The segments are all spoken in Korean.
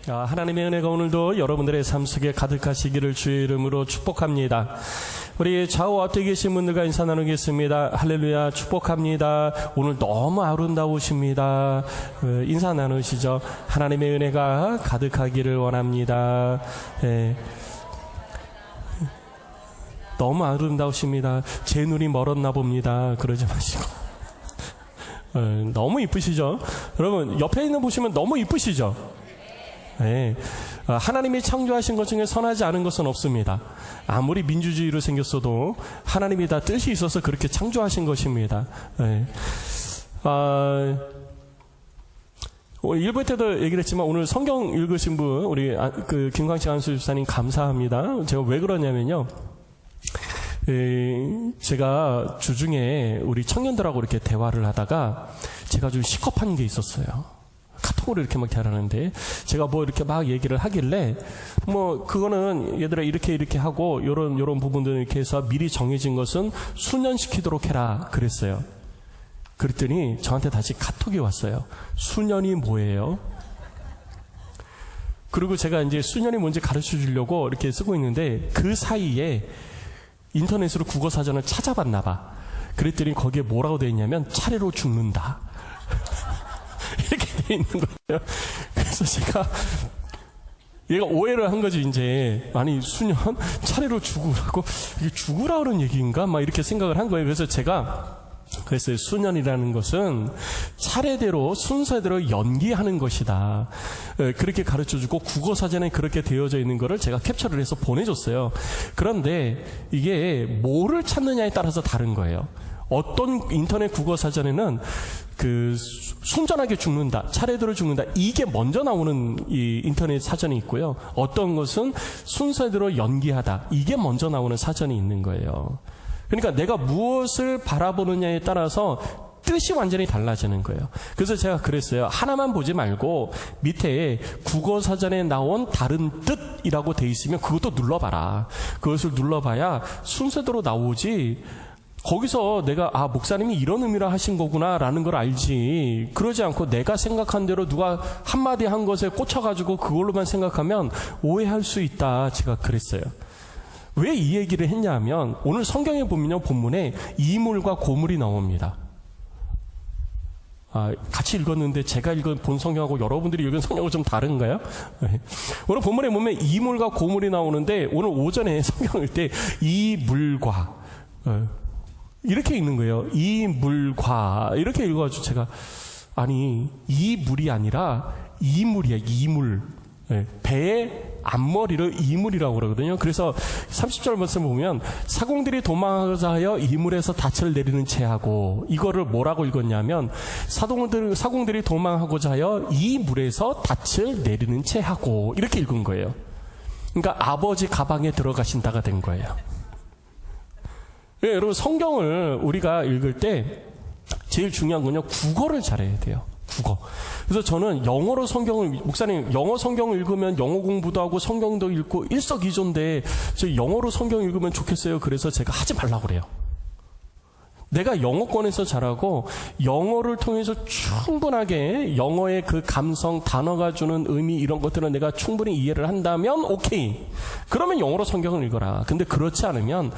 하나님의 은혜가 오늘도 여러분들의 삶 속에 가득하시기를 주의 이름으로 축복합니다. 우리 좌우 앞에 계신 분들과 인사 나누겠습니다. 할렐루야, 축복합니다. 오늘 너무 아름다우십니다. 인사 나누시죠. 하나님의 은혜가 가득하기를 원합니다. 너무 아름다우십니다. 제 눈이 멀었나 봅니다. 그러지 마시고. 너무 이쁘시죠? 여러분 옆에 있는 보시면 너무 이쁘시죠? 네. 하나님이 창조하신 것 중에 선하지 않은 것은 없습니다. 아무리 민주주의로 생겼어도 하나님이 다 뜻이 있어서 그렇게 창조하신 것입니다. 네. 1부 때도 얘기를 했지만 오늘 성경 읽으신 분 우리 김광식 안수 집사님 감사합니다. 제가 왜 그러냐면요, 제가 주중에 우리 청년들하고 이렇게 대화를 하다가 제가 좀 시겁한 게 있었어요. 카톡으로 이렇게 막 대화하는데 제가 뭐 이렇게 막 얘기를 하길래 뭐 그거는 얘들아 이렇게 하고 요런 부분들 이렇게 해서 미리 정해진 것은 수년시키도록 해라 그랬어요. 그랬더니 저한테 다시 카톡이 왔어요. 수년이 뭐예요? 그리고 제가 이제 수년이 뭔지 가르쳐 주려고 이렇게 쓰고 있는데 그 사이에 인터넷으로 국어사전을 찾아봤나 봐. 그랬더니 거기에 뭐라고 되어 있냐면 차례로 죽는다 이렇게 되어 있는 거예요. 그래서 얘가 오해를 한 거지. 이제 아니 수년 차례로 죽으라고, 이게 죽으라는 얘기인가 막 이렇게 생각을 한 거예요. 그래서 제가 그랬어요. 수년이라는 것은 차례대로 순서대로 연기하는 것이다. 그렇게 가르쳐주고 국어사전에 그렇게 되어져 있는 거를 제가 캡처를 해서 보내줬어요. 그런데 이게 뭐를 찾느냐에 따라서 다른 거예요. 어떤 인터넷 국어사전에는 순전하게 죽는다, 차례대로 죽는다, 이게 먼저 나오는 이 인터넷 사전이 있고요. 어떤 것은 순서대로 연기하다, 이게 먼저 나오는 사전이 있는 거예요. 그러니까 내가 무엇을 바라보느냐에 따라서 뜻이 완전히 달라지는 거예요. 그래서 제가 그랬어요. 하나만 보지 말고 밑에 국어사전에 나온 다른 뜻이라고 돼 있으면 그것도 눌러봐라. 그것을 눌러봐야 순서대로 나오지, 거기서 내가 목사님이 이런 의미로 하신 거구나 라는 걸 알지, 그러지 않고 내가 생각한 대로 누가 한마디 한 것에 꽂혀가지고 그걸로만 생각하면 오해할 수 있다. 제가 그랬어요. 왜 이 얘기를 했냐 하면 오늘 성경에 보면요, 본문에 이물과 고물이 나옵니다. 같이 읽었는데 제가 본 성경하고 여러분들이 읽은 성경하고 좀 다른가요? 오늘 본문에 보면 이물과 고물이 나오는데 오늘 오전에 성경 읽을 때 이물과 이렇게 읽는 거예요. 이물과 이렇게 읽어가지고 제가 아니 이물이 아니라 이물이야. 이물. 배의 앞머리를 이물이라고 그러거든요. 그래서 30절 말씀 보면 사공들이 도망하고자 하여 이물에서 닻을 내리는 채하고, 이거를 뭐라고 읽었냐면 사공들이 도망하고자 하여 이 물에서 닻을 내리는 채하고 이렇게 읽은 거예요. 그러니까 아버지 가방에 들어가신다가 된 거예요. 여러분 성경을 우리가 읽을 때 제일 중요한 건요, 국어를 잘해야 돼요. 국어. 그래서 저는 영어로 성경을, 목사님 영어 성경을 읽으면 영어 공부도 하고 성경도 읽고 일석이조인데 저 영어로 성경 읽으면 좋겠어요. 그래서 제가 하지 말라고 그래요. 내가 영어권에서 자라고 영어를 통해서 충분하게 영어의 그 감성, 단어가 주는 의미, 이런 것들은 내가 충분히 이해를 한다면 오케이. 그러면 영어로 성경을 읽어라. 근데 그렇지 않으면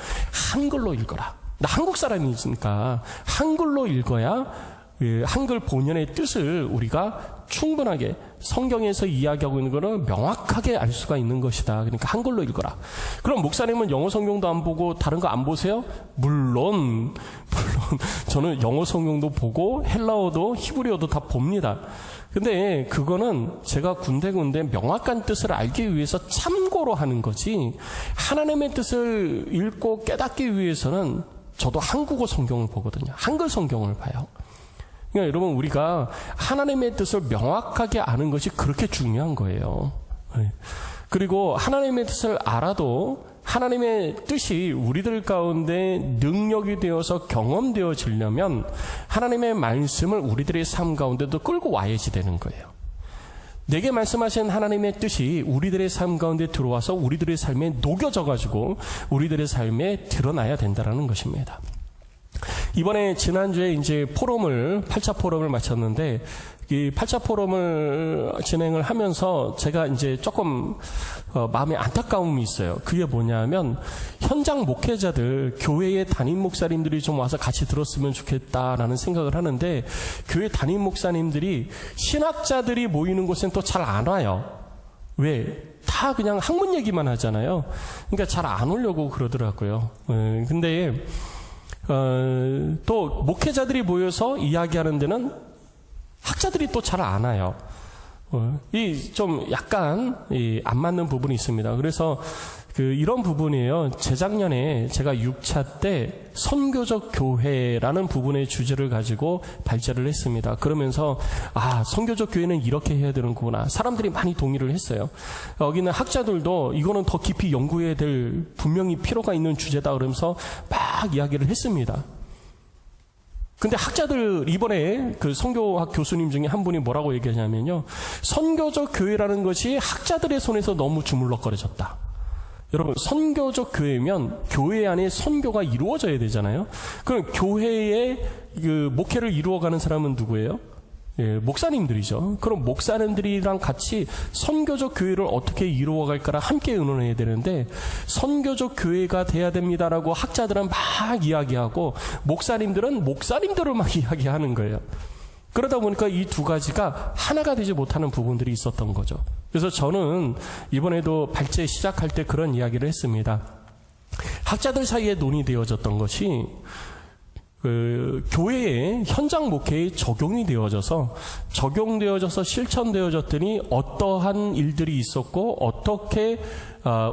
한글로 읽어라. 나 한국 사람이니까 한글로 읽어야 한글 본연의 뜻을 우리가 충분하게 성경에서 이야기하고 있는 것을 명확하게 알 수가 있는 것이다. 그러니까 한글로 읽어라. 그럼 목사님은 영어 성경도 안 보고 다른 거 안 보세요? 물론 저는 영어 성경도 보고 헬라어도 히브리어도 다 봅니다. 근데 그거는 제가 군데군데 명확한 뜻을 알기 위해서 참고로 하는 거지, 하나님의 뜻을 읽고 깨닫기 위해서는 저도 한국어 성경을 보거든요. 한글 성경을 봐요. 그러니까 여러분, 우리가 하나님의 뜻을 명확하게 아는 것이 그렇게 중요한 거예요. 그리고 하나님의 뜻을 알아도 하나님의 뜻이 우리들 가운데 능력이 되어서 경험되어지려면 하나님의 말씀을 우리들의 삶 가운데도 끌고 와야지 되는 거예요. 내게 말씀하신 하나님의 뜻이 우리들의 삶 가운데 들어와서 우리들의 삶에 녹여져 가지고 우리들의 삶에 드러나야 된다는 것입니다. 이번에 지난주에 이제 8차 포럼을 마쳤는데, 이 8차 포럼을 진행을 하면서 제가 이제 조금 마음에 안타까움이 있어요. 그게 뭐냐면 현장 목회자들, 교회의 담임 목사님들이 좀 와서 같이 들었으면 좋겠다라는 생각을 하는데, 교회 담임 목사님들이 신학자들이 모이는 곳엔 또 잘 안 와요. 왜? 다 그냥 학문 얘기만 하잖아요. 그러니까 잘 안 오려고 그러더라고요. 근데 또 목회자들이 모여서 이야기하는 데는 학자들이 또 잘 안 와요. 이 좀 약간 안 맞는 부분이 있습니다. 그래서 이런 부분이에요. 재작년에 제가 6차 때 선교적 교회라는 부분의 주제를 가지고 발제를 했습니다. 그러면서 선교적 교회는 이렇게 해야 되는구나. 사람들이 많이 동의를 했어요. 여기는 학자들도 이거는 더 깊이 연구해야 될 분명히 필요가 있는 주제다 그러면서 막 이야기를 했습니다. 근데 학자들 이번에 선교학 교수님 중에 한 분이 뭐라고 얘기하냐면요. 선교적 교회라는 것이 학자들의 손에서 너무 주물럭거려졌다. 여러분, 선교적 교회면 교회 안에 선교가 이루어져야 되잖아요. 그럼 교회의 목회를 이루어가는 사람은 누구예요? 목사님들이죠. 그럼 목사님들이랑 같이 선교적 교회를 어떻게 이루어갈까를 함께 의논해야 되는데, 선교적 교회가 돼야 됩니다라고 학자들은 막 이야기하고 목사님들은 목사님들을 막 이야기하는 거예요. 그러다 보니까 이 두 가지가 하나가 되지 못하는 부분들이 있었던 거죠. 그래서 저는 이번에도 발제 시작할 때 그런 이야기를 했습니다. 학자들 사이에 논의되어졌던 것이 교회의 현장 목회에 적용되어져서 실천되어졌더니 어떠한 일들이 있었고 어떻게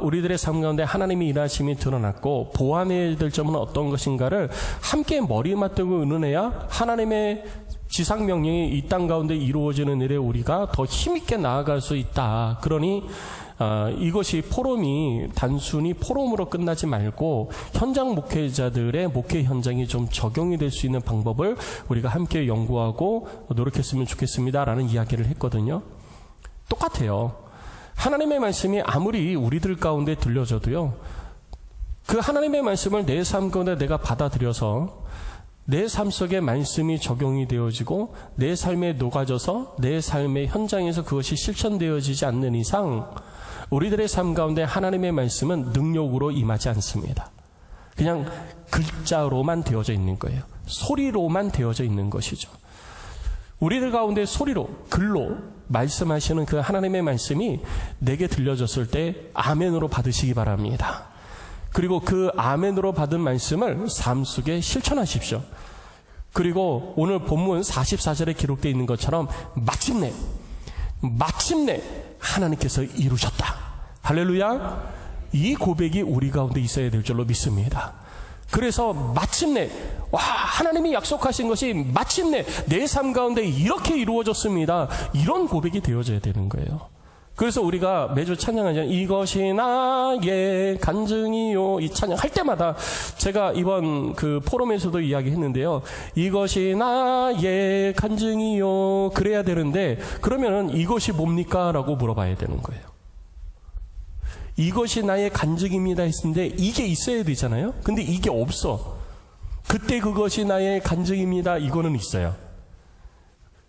우리들의 삶 가운데 하나님의 일하심이 드러났고 보완해야 될 점은 어떤 것인가를 함께 머리 맞대고 의논해야 하나님의 지상명령이 이 땅 가운데 이루어지는 일에 우리가 더 힘있게 나아갈 수 있다. 그러니 이것이 포럼이 단순히 포럼으로 끝나지 말고 현장 목회자들의 목회 현장이 좀 적용이 될 수 있는 방법을 우리가 함께 연구하고 노력했으면 좋겠습니다라는 이야기를 했거든요. 똑같아요. 하나님의 말씀이 아무리 우리들 가운데 들려져도요, 그 하나님의 말씀을 내 삶 가운데 내가 받아들여서 내 삶 속에 말씀이 적용이 되어지고 내 삶에 녹아져서 내 삶의 현장에서 그것이 실천되어지지 않는 이상 우리들의 삶 가운데 하나님의 말씀은 능력으로 임하지 않습니다. 그냥 글자로만 되어져 있는 거예요. 소리로만 되어져 있는 것이죠. 우리들 가운데 소리로, 글로 말씀하시는 그 하나님의 말씀이 내게 들려졌을 때 아멘으로 받으시기 바랍니다. 그리고 그 아멘으로 받은 말씀을 삶 속에 실천하십시오. 그리고 오늘 본문 44절에 기록되어 있는 것처럼 마침내 하나님께서 이루셨다. 할렐루야. 이 고백이 우리 가운데 있어야 될 줄로 믿습니다. 그래서 마침내 하나님이 약속하신 것이 마침내 내 삶 가운데 이렇게 이루어졌습니다. 이런 고백이 되어져야 되는 거예요. 그래서 우리가 매주 찬양하잖아요. 이것이 나의 간증이요. 이 찬양할 때마다 제가 이번 포럼에서도 이야기했는데요. 이것이 나의 간증이요. 그래야 되는데 그러면 이것이 뭡니까? 라고 물어봐야 되는 거예요. 이것이 나의 간증입니다 했는데 이게 있어야 되잖아요. 근데 이게 없어. 그때 그것이 나의 간증입니다. 이거는 있어요.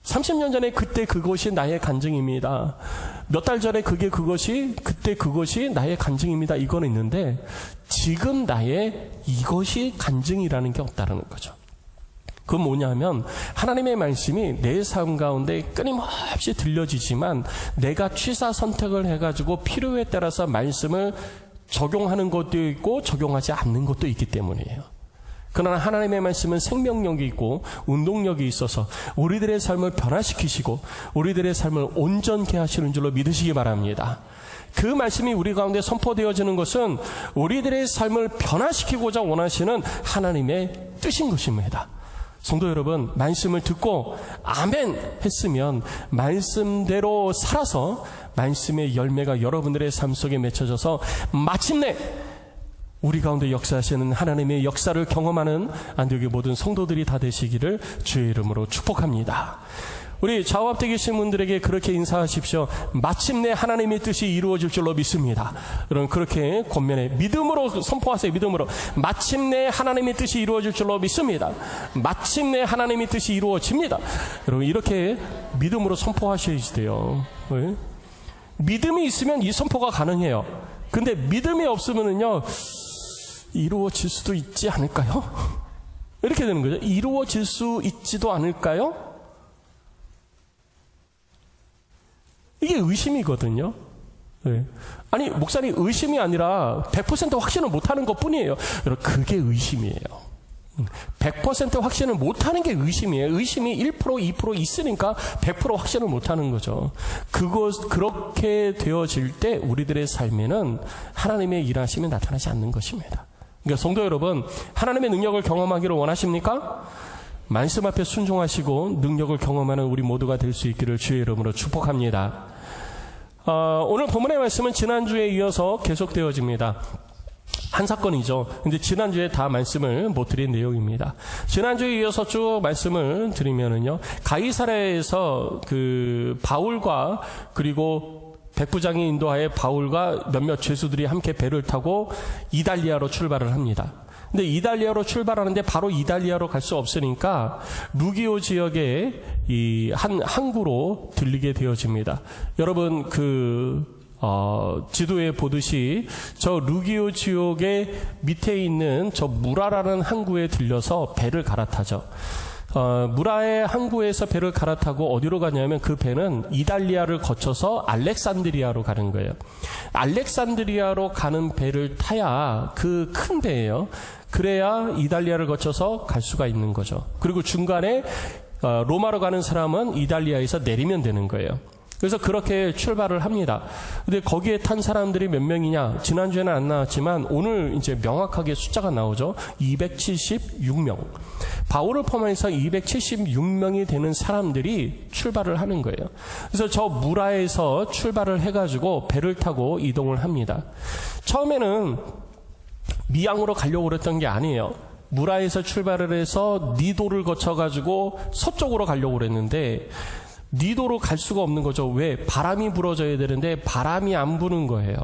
30년 전에 그때 그것이 나의 간증입니다. 몇 달 전에 그때 그것이 나의 간증입니다. 이거는 있는데 지금 나의 이것이 간증이라는 게 없다는 거죠. 그건 뭐냐면 하나님의 말씀이 내 삶 가운데 끊임없이 들려지지만 내가 취사 선택을 해가지고 필요에 따라서 말씀을 적용하는 것도 있고 적용하지 않는 것도 있기 때문이에요. 그러나 하나님의 말씀은 생명력이 있고 운동력이 있어서 우리들의 삶을 변화시키시고 우리들의 삶을 온전케 하시는 줄로 믿으시기 바랍니다. 그 말씀이 우리 가운데 선포되어지는 것은 우리들의 삶을 변화시키고자 원하시는 하나님의 뜻인 것입니다. 성도 여러분, 말씀을 듣고 아멘 했으면 말씀대로 살아서 말씀의 열매가 여러분들의 삶 속에 맺혀져서 마침내 우리 가운데 역사하시는 하나님의 역사를 경험하는 안디옥의 모든 성도들이 다 되시기를 주의 이름으로 축복합니다. 우리 좌우앞에 계신 분들에게 그렇게 인사하십시오. 마침내 하나님의 뜻이 이루어질 줄로 믿습니다. 여러분 그렇게 권면에 믿음으로 선포하세요. 믿음으로. 마침내 하나님의 뜻이 이루어질 줄로 믿습니다. 마침내 하나님의 뜻이 이루어집니다. 여러분 이렇게 믿음으로 선포하셔야지 돼요. 네? 믿음이 있으면 이 선포가 가능해요. 근데 믿음이 없으면은요 이루어질 수도 있지 않을까요? 이렇게 되는 거죠. 이루어질 수 있지도 않을까요? 이게 의심이거든요. 네. 아니 목사님 의심이 아니라 100% 확신을 못하는 것뿐이에요. 여러분 그게 의심이에요. 100% 확신을 못하는 게 의심이에요. 의심이 1% 2% 있으니까 100% 확신을 못하는 거죠. 그렇게 되어질 때 우리들의 삶에는 하나님의 일하심이 나타나지 않는 것입니다. 그러니까 성도 여러분 하나님의 능력을 경험하기를 원하십니까? 말씀 앞에 순종하시고 능력을 경험하는 우리 모두가 될 수 있기를 주의 이름으로 축복합니다. 오늘 본문의 말씀은 지난주에 이어서 계속되어집니다. 한 사건이죠. 근데 지난주에 다 말씀을 못 드린 내용입니다. 지난주에 이어서 쭉 말씀을 드리면은요, 가이사랴에서 그 바울과 그리고 백부장의 인도하에 바울과 몇몇 죄수들이 함께 배를 타고 이달리아로 출발을 합니다. 근데 이달리아로 출발하는데 바로 이달리아로 갈 수 없으니까 루기오 지역의 이 한 항구로 들리게 되어집니다. 여러분 지도에 보듯이 저 루기오 지역의 밑에 있는 저 무라라는 항구에 들려서 배를 갈아타죠. 무라의 항구에서 배를 갈아타고 어디로 가냐면 그 배는 이달리아를 거쳐서 알렉산드리아로 가는 거예요. 알렉산드리아로 가는 배를 타야 그 큰 배예요. 그래야 이달리아를 거쳐서 갈 수가 있는 거죠. 그리고 중간에 로마로 가는 사람은 이달리아에서 내리면 되는 거예요. 그래서 그렇게 출발을 합니다. 근데 거기에 탄 사람들이 몇 명이냐? 지난주에는 안 나왔지만 오늘 이제 명확하게 숫자가 나오죠. 276명. 바울을 포함해서 276명이 되는 사람들이 출발을 하는 거예요. 그래서 저 무라에서 출발을 해가지고 배를 타고 이동을 합니다. 처음에는 미양으로 가려고 그랬던 게 아니에요. 무라에서 출발을 해서 니도를 거쳐가지고 서쪽으로 가려고 그랬는데 니도로 갈 수가 없는 거죠. 왜? 바람이 불어줘야 되는데 바람이 안 부는 거예요.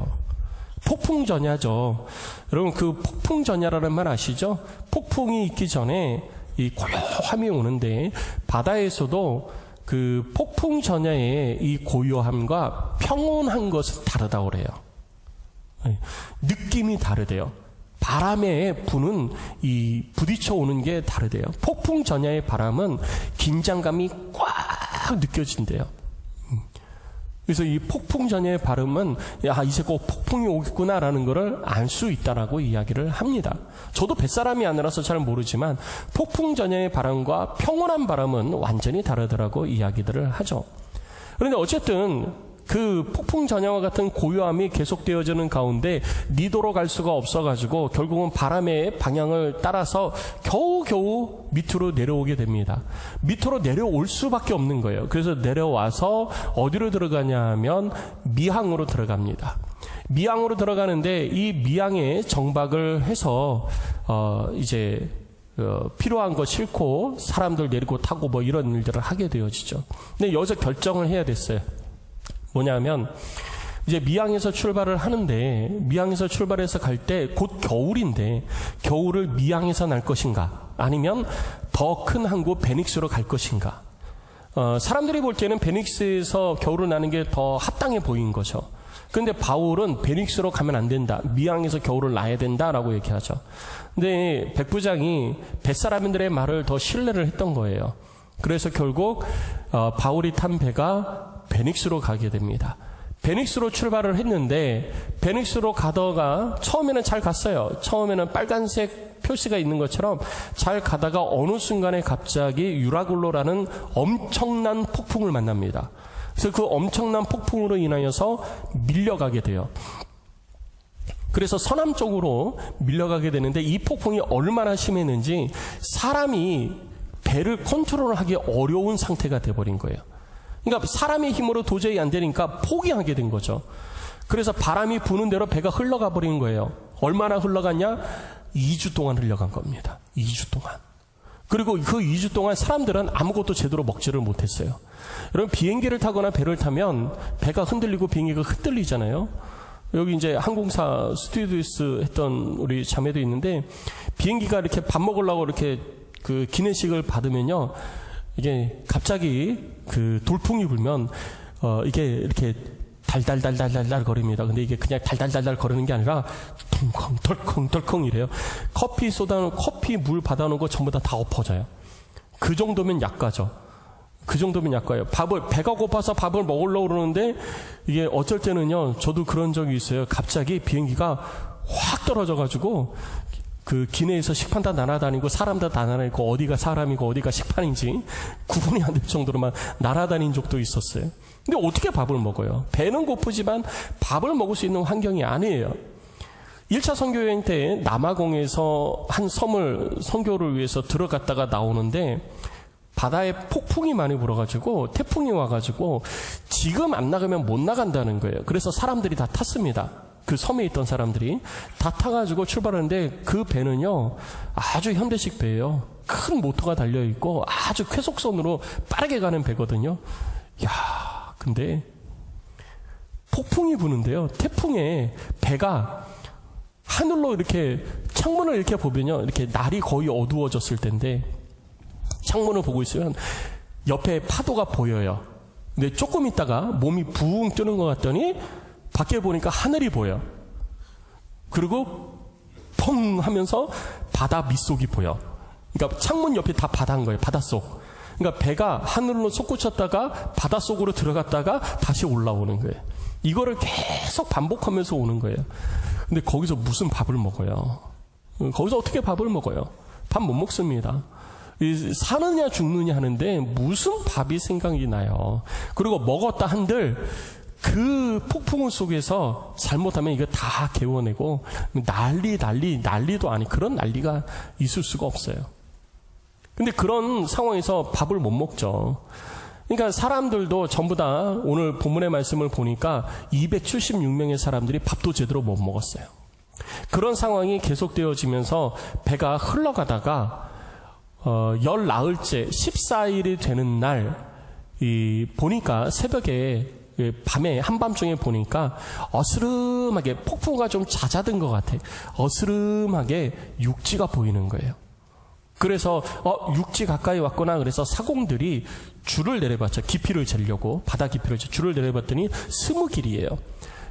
폭풍전야죠. 여러분 그 폭풍전야라는 말 아시죠? 폭풍이 있기 전에 이 고요함이 오는데 바다에서도 그 폭풍전야의 이 고요함과 평온한 것은 다르다고 그래요. 느낌이 다르대요. 바람에 부는 이 부딪혀 오는 게 다르대요. 폭풍 전야의 바람은 긴장감이 꽉 느껴진대요. 그래서 이 폭풍 전야의 바람은 이제 꼭 폭풍이 오겠구나라는 것을 알 수 있다라고 이야기를 합니다. 저도 뱃사람이 아니라서 잘 모르지만 폭풍 전야의 바람과 평온한 바람은 완전히 다르더라고 이야기들을 하죠. 그런데 어쨌든 그 폭풍 전야와 같은 고요함이 계속되어지는 가운데 니도로 갈 수가 없어가지고 결국은 바람의 방향을 따라서 겨우겨우 밑으로 내려오게 됩니다. 밑으로 내려올 수밖에 없는 거예요. 그래서 내려와서 어디로 들어가냐 하면 미항으로 들어갑니다. 미항으로 들어가는데 이 미항에 정박을 해서 이제 필요한 거 싣고 사람들 내리고 타고 뭐 이런 일들을 하게 되어지죠. 근데 여기서 결정을 해야 됐어요. 뭐냐면 이제 미항에서 출발을 하는데 미항에서 출발해서 갈 때 곧 겨울인데 겨울을 미항에서 날 것인가 아니면 더 큰 항구 베닉스로 갈 것인가. 사람들이 볼 때는 베닉스에서 겨울을 나는 게 더 합당해 보인 거죠. 그런데 바울은 베닉스로 가면 안 된다. 미항에서 겨울을 나야 된다라고 얘기하죠. 근데 백부장이 뱃사람들의 말을 더 신뢰를 했던 거예요. 그래서 결국 바울이 탄 배가 베닉스로 가게 됩니다. 베닉스로 출발을 했는데 베닉스로 가다가 처음에는 잘 갔어요. 처음에는 빨간색 표시가 있는 것처럼 잘 가다가 어느 순간에 갑자기 유라굴로라는 엄청난 폭풍을 만납니다. 그래서 그 엄청난 폭풍으로 인하여서 밀려가게 돼요. 그래서 서남 쪽으로 밀려가게 되는데 이 폭풍이 얼마나 심했는지 사람이 배를 컨트롤하기 어려운 상태가 돼버린 거예요. 그러니까 사람의 힘으로 도저히 안 되니까 포기하게 된 거죠. 그래서 바람이 부는 대로 배가 흘러가 버리는 거예요. 얼마나 흘러갔냐? 2주 동안 흘러간 겁니다. 2주 동안. 그리고 그 2주 동안 사람들은 아무것도 제대로 먹지를 못했어요. 여러분, 비행기를 타거나 배를 타면 배가 흔들리고 비행기가 흔들리잖아요. 여기 이제 항공사 스튜어디스 했던 우리 자매도 있는데, 비행기가 이렇게 밥 먹으려고 이렇게 그 기내식을 받으면요, 이게 갑자기 그 돌풍이 불면 이게 이렇게 달달달달달달 거립니다. 근데 이게 그냥 달달달달 거리는 게 아니라 덜컹덜컹덜컹 이래요. 커피 물 받아놓은 거 전부 다 엎어져요. 그 정도면 약가죠. 그 정도면 약가예요. 배가 고파서 밥을 먹으려고 그러는데, 이게 어쩔 때는요, 저도 그런 적이 있어요. 갑자기 비행기가 확 떨어져가지고 그 기내에서 식판 다 날아다니고 사람 다 날아다니고 어디가 사람이고 어디가 식판인지 구분이 안 될 정도로만 날아다닌 적도 있었어요. 근데 어떻게 밥을 먹어요? 배는 고프지만 밥을 먹을 수 있는 환경이 아니에요. 1차 선교여행 때 남아공에서 한 섬을 선교를 위해서 들어갔다가 나오는데, 바다에 폭풍이 많이 불어가지고 태풍이 와가지고 지금 안 나가면 못 나간다는 거예요. 그래서 사람들이 다 탔습니다. 그 섬에 있던 사람들이 다 타가지고 출발하는데, 그 배는요 아주 현대식 배예요. 큰 모터가 달려있고 아주 쾌속선으로 빠르게 가는 배거든요. 야, 근데 폭풍이 부는데요, 태풍에 배가 하늘로 이렇게 창문을 이렇게 보면요, 이렇게 날이 거의 어두워졌을 텐데 창문을 보고 있으면 옆에 파도가 보여요. 근데 조금 있다가 몸이 붕 뜨는 것 같더니 밖에 보니까 하늘이 보여. 그리고 펑 하면서 바다 밑속이 보여. 그러니까 창문 옆이 다 바다인 거예요. 바닷속. 그러니까 배가 하늘로 솟구쳤다가 바닷속으로 들어갔다가 다시 올라오는 거예요. 이거를 계속 반복하면서 오는 거예요. 근데 거기서 무슨 밥을 먹어요? 거기서 어떻게 밥을 먹어요? 밥 못 먹습니다. 사느냐 죽느냐 하는데 무슨 밥이 생각이 나요. 그리고 먹었다 한들 그 폭풍 속에서 잘못하면 이거 다 개워내고 난리도 아니, 그런 난리가 있을 수가 없어요. 근데 그런 상황에서 밥을 못 먹죠. 그러니까 사람들도 전부 다 오늘 본문의 말씀을 보니까 276명의 사람들이 밥도 제대로 못 먹었어요. 그런 상황이 계속되어지면서 배가 흘러가다가 열 나흘째 14일이 되는 날 보니까 새벽에 밤에 한밤중에 보니까 어스름하게, 폭풍우가 좀 잦아든 것 같아. 어스름하게 육지가 보이는 거예요. 그래서 육지 가까이 왔구나. 그래서 사공들이 줄을 내려봤죠. 깊이를 재려고 바다 깊이를 줄을 내려봤더니 20길이에요.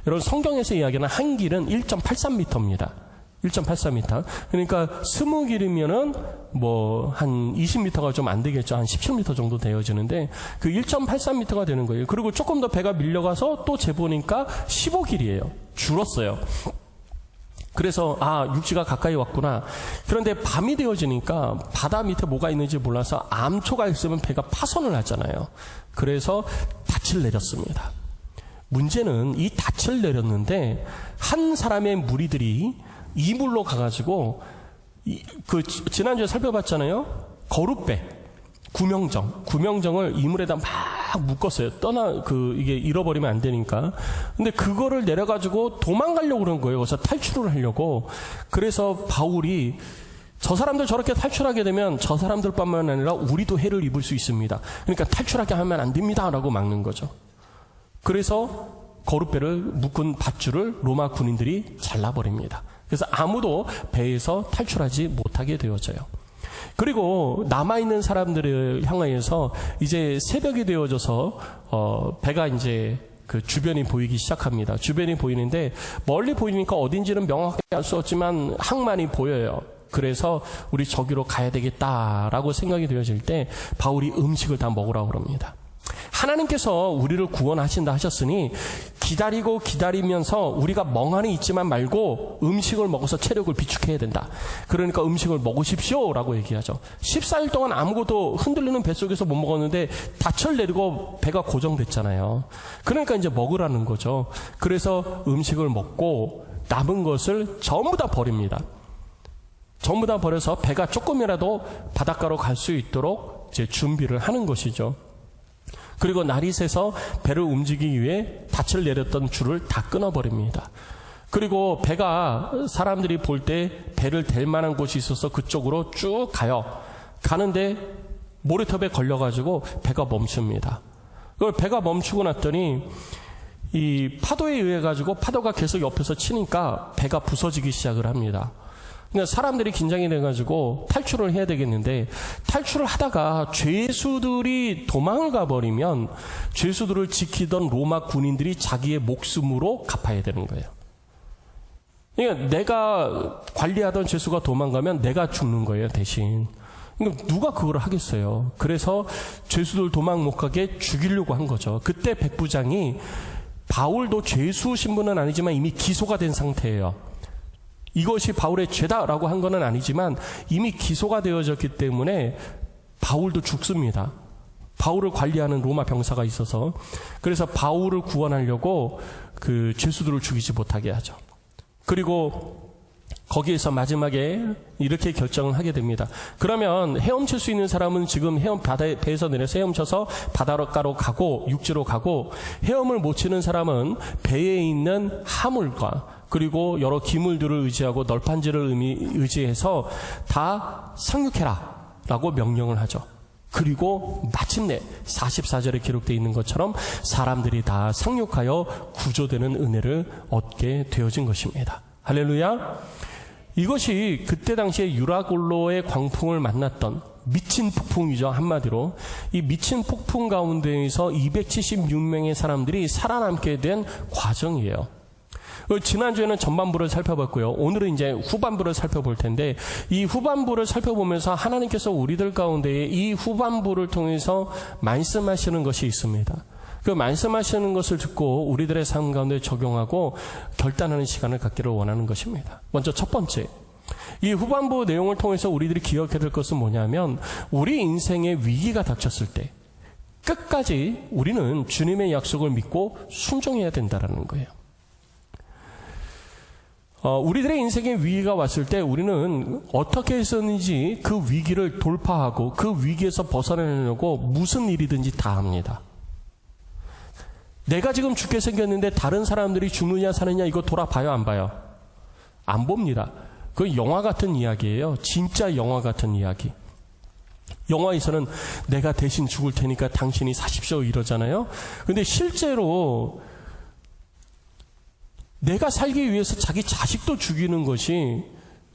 여러분, 성경에서 이야기하는 한 길은 1.83m입니다. 1.83m. 그러니까 20길이면은 뭐 한 20m가 좀 안 되겠죠. 한 17m 정도 되어지는데 그 1.83m가 되는 거예요. 그리고 조금 더 배가 밀려가서 또 재보니까 15길이에요. 줄었어요. 그래서 육지가 가까이 왔구나. 그런데 밤이 되어지니까 바다 밑에 뭐가 있는지 몰라서 암초가 있으면 배가 파손을 하잖아요. 그래서 닻을 내렸습니다. 문제는 이 닻을 내렸는데 한 사람의 무리들이 이물로 가가지고 지난주에 살펴봤잖아요. 거룻배, 구명정을 이물에다 막 묶었어요. 이게 잃어버리면 안 되니까. 근데 그거를 내려가지고 도망가려고 그런 거예요. 그래서 탈출을 하려고. 그래서 바울이 저 사람들 저렇게 탈출하게 되면 저 사람들뿐만 아니라 우리도 해를 입을 수 있습니다. 그러니까 탈출하게 하면 안 됩니다. 라고 막는 거죠. 그래서 거룻배를 묶은 밧줄을 로마 군인들이 잘라버립니다. 그래서 아무도 배에서 탈출하지 못하게 되어져요. 그리고 남아있는 사람들을 향하여서 이제 새벽이 되어져서 배가 이제 그 주변이 보이기 시작합니다. 주변이 보이는데 멀리 보이니까 어딘지는 명확하게 알 수 없지만 항만이 보여요. 그래서 우리 저기로 가야 되겠다라고 생각이 되어질 때 바울이 음식을 다 먹으라고 그럽니다. 하나님께서 우리를 구원하신다 하셨으니 기다리면서 우리가 멍하니 있지만 말고 음식을 먹어서 체력을 비축해야 된다. 그러니까 음식을 먹으십시오 라고 얘기하죠. 14일 동안 아무것도 흔들리는 뱃속에서 못 먹었는데 닻을 내리고 배가 고정됐잖아요. 그러니까 이제 먹으라는 거죠. 그래서 음식을 먹고 남은 것을 전부 다 버립니다. 전부 다 버려서 배가 조금이라도 바닷가로 갈 수 있도록 이제 준비를 하는 것이죠. 그리고 날이 새서 배를 움직이기 위해 닻을 내렸던 줄을 다 끊어버립니다. 그리고 배가 사람들이 볼 때 배를 댈 만한 곳이 있어서 그쪽으로 쭉 가요. 가는데 모래톱에 걸려가지고 배가 멈춥니다. 그걸 배가 멈추고 났더니 이 파도에 의해 가지고 파도가 계속 옆에서 치니까 배가 부서지기 시작을 합니다. 그러니까 사람들이 긴장이 돼가지고 탈출을 해야 되겠는데 탈출을 하다가 죄수들이 도망을 가버리면 죄수들을 지키던 로마 군인들이 자기의 목숨으로 갚아야 되는 거예요. 그러니까 내가 관리하던 죄수가 도망가면 내가 죽는 거예요, 대신. 그러니까 누가 그걸 하겠어요. 그래서 죄수들 도망 못 가게 죽이려고 한 거죠. 그때 백부장이 바울도 죄수 신분은 아니지만 이미 기소가 된 상태예요. 이것이 바울의 죄다라고 한 건 아니지만 이미 기소가 되어졌기 때문에 바울도 죽습니다. 바울을 관리하는 로마 병사가 있어서. 그래서 바울을 구원하려고 그 죄수들을 죽이지 못하게 하죠. 그리고 거기에서 마지막에 이렇게 결정을 하게 됩니다. 그러면 헤엄칠 수 있는 사람은 지금 배에서 내려서 헤엄쳐서 바닷가로 가고 육지로 가고, 헤엄을 못 치는 사람은 배에 있는 화물과 그리고 여러 기물들을 의지하고 널판지를 의지해서 다 상륙해라 라고 명령을 하죠. 그리고 마침내 44절에 기록되어 있는 것처럼 사람들이 다 상륙하여 구조되는 은혜를 얻게 되어진 것입니다. 할렐루야. 이것이 그때 당시에 유라굴로의 광풍을 만났던 미친 폭풍이죠. 한마디로 이 미친 폭풍 가운데에서 276명의 사람들이 살아남게 된 과정이에요. 지난주에는 전반부를 살펴봤고요. 오늘은 이제 후반부를 살펴볼 텐데, 이 후반부를 살펴보면서 하나님께서 우리들 가운데에 이 후반부를 통해서 말씀하시는 것이 있습니다. 그 말씀하시는 것을 듣고 우리들의 삶 가운데 적용하고 결단하는 시간을 갖기를 원하는 것입니다. 먼저 첫 번째, 이 후반부 내용을 통해서 우리들이 기억해야 될 것은 뭐냐면, 우리 인생에 위기가 닥쳤을 때 끝까지 우리는 주님의 약속을 믿고 순종해야 된다는 거예요. 우리들의 인생에 위기가 왔을 때 우리는 어떻게 했었는지 그 위기를 돌파하고 그 위기에서 벗어나려고 무슨 일이든지 다 합니다. 내가 지금 죽게 생겼는데 다른 사람들이 죽느냐 사느냐 이거 돌아봐요, 안 봐요? 안 봅니다. 그 영화 같은 이야기예요. 진짜 영화 같은 이야기. 영화에서는 내가 대신 죽을 테니까 당신이 사십시오 이러잖아요. 근데 실제로 내가 살기 위해서 자기 자식도 죽이는 것이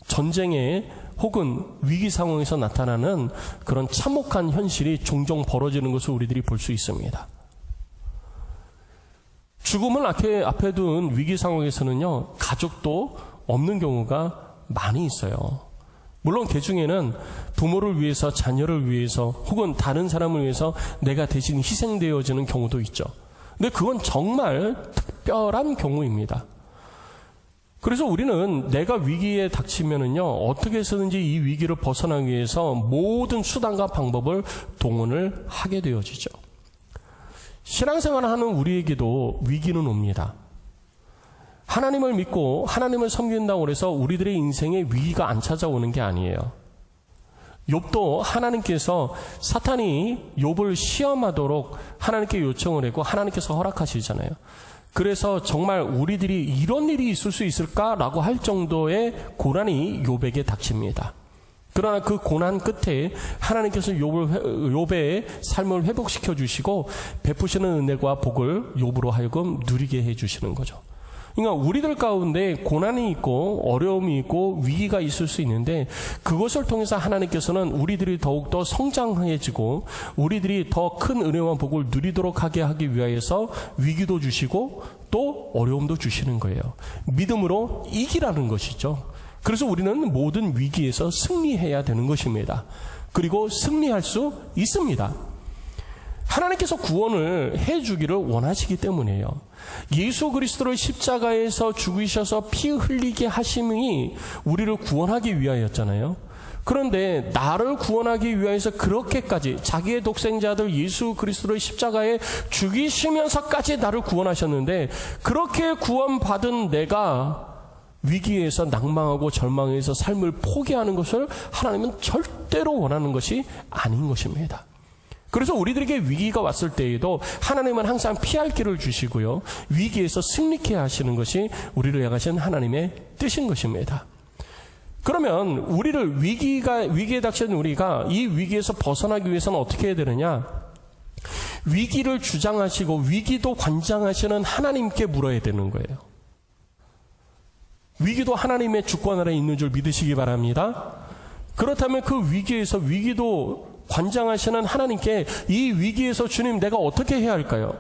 전쟁에 혹은 위기 상황에서 나타나는 그런 참혹한 현실이 종종 벌어지는 것을 우리들이 볼 수 있습니다. 죽음을 앞에 둔 위기 상황에서는요, 가족도 없는 경우가 많이 있어요. 물론 그 중에는 부모를 위해서, 자녀를 위해서, 혹은 다른 사람을 위해서 내가 대신 희생되어지는 경우도 있죠. 근데 그건 정말 특별한 경우입니다. 그래서 우리는 내가 위기에 닥치면은요, 어떻게 해서든지 이 위기를 벗어나기 위해서 모든 수단과 방법을 동원을 하게 되어지죠. 신앙생활을 하는 우리에게도 위기는 옵니다. 하나님을 믿고 하나님을 섬긴다고 해서 우리들의 인생에 위기가 안 찾아오는 게 아니에요. 욥도 하나님께서 사탄이 욥을 시험하도록 하나님께 요청을 했고 하나님께서 허락하시잖아요. 그래서 정말 우리들이 이런 일이 있을 수 있을까라고 할 정도의 고난이 욥에게 닥칩니다. 그러나 그 고난 끝에 하나님께서 욥의 삶을 회복시켜 주시고 베푸시는 은혜와 복을 욥으로 하여금 누리게 해 주시는 거죠. 그러니까 우리들 가운데 고난이 있고 어려움이 있고 위기가 있을 수 있는데, 그것을 통해서 하나님께서는 우리들이 더욱더 성장해지고 우리들이 더 큰 은혜와 복을 누리도록 하기 위하여서 위기도 주시고 또 어려움도 주시는 거예요. 믿음으로 이기라는 것이죠. 그래서 우리는 모든 위기에서 승리해야 되는 것입니다. 그리고 승리할 수 있습니다. 하나님께서 구원을 해주기를 원하시기 때문이에요. 예수 그리스도를 십자가에서 죽이셔서 피 흘리게 하심이 우리를 구원하기 위하였잖아요. 그런데 나를 구원하기 위해서 그렇게까지 자기의 독생자들 예수 그리스도를 십자가에 죽이시면서까지 나를 구원하셨는데, 그렇게 구원받은 내가 위기에서 낭망하고 절망해서 삶을 포기하는 것을 하나님은 절대로 원하는 것이 아닌 것입니다. 그래서 우리들에게 위기가 왔을 때에도 하나님은 항상 피할 길을 주시고요. 위기에서 승리케 하시는 것이 우리를 향하신 하나님의 뜻인 것입니다. 그러면 우리를 위기에 닥친 우리가 이 위기에서 벗어나기 위해서는 어떻게 해야 되느냐? 위기를 주장하시고 위기도 관장하시는 하나님께 물어야 되는 거예요. 위기도 하나님의 주권 아래 있는 줄 믿으시기 바랍니다. 그렇다면 그 위기에서 위기도 관장하시는 하나님께 이 위기에서 주님 내가 어떻게 해야 할까요?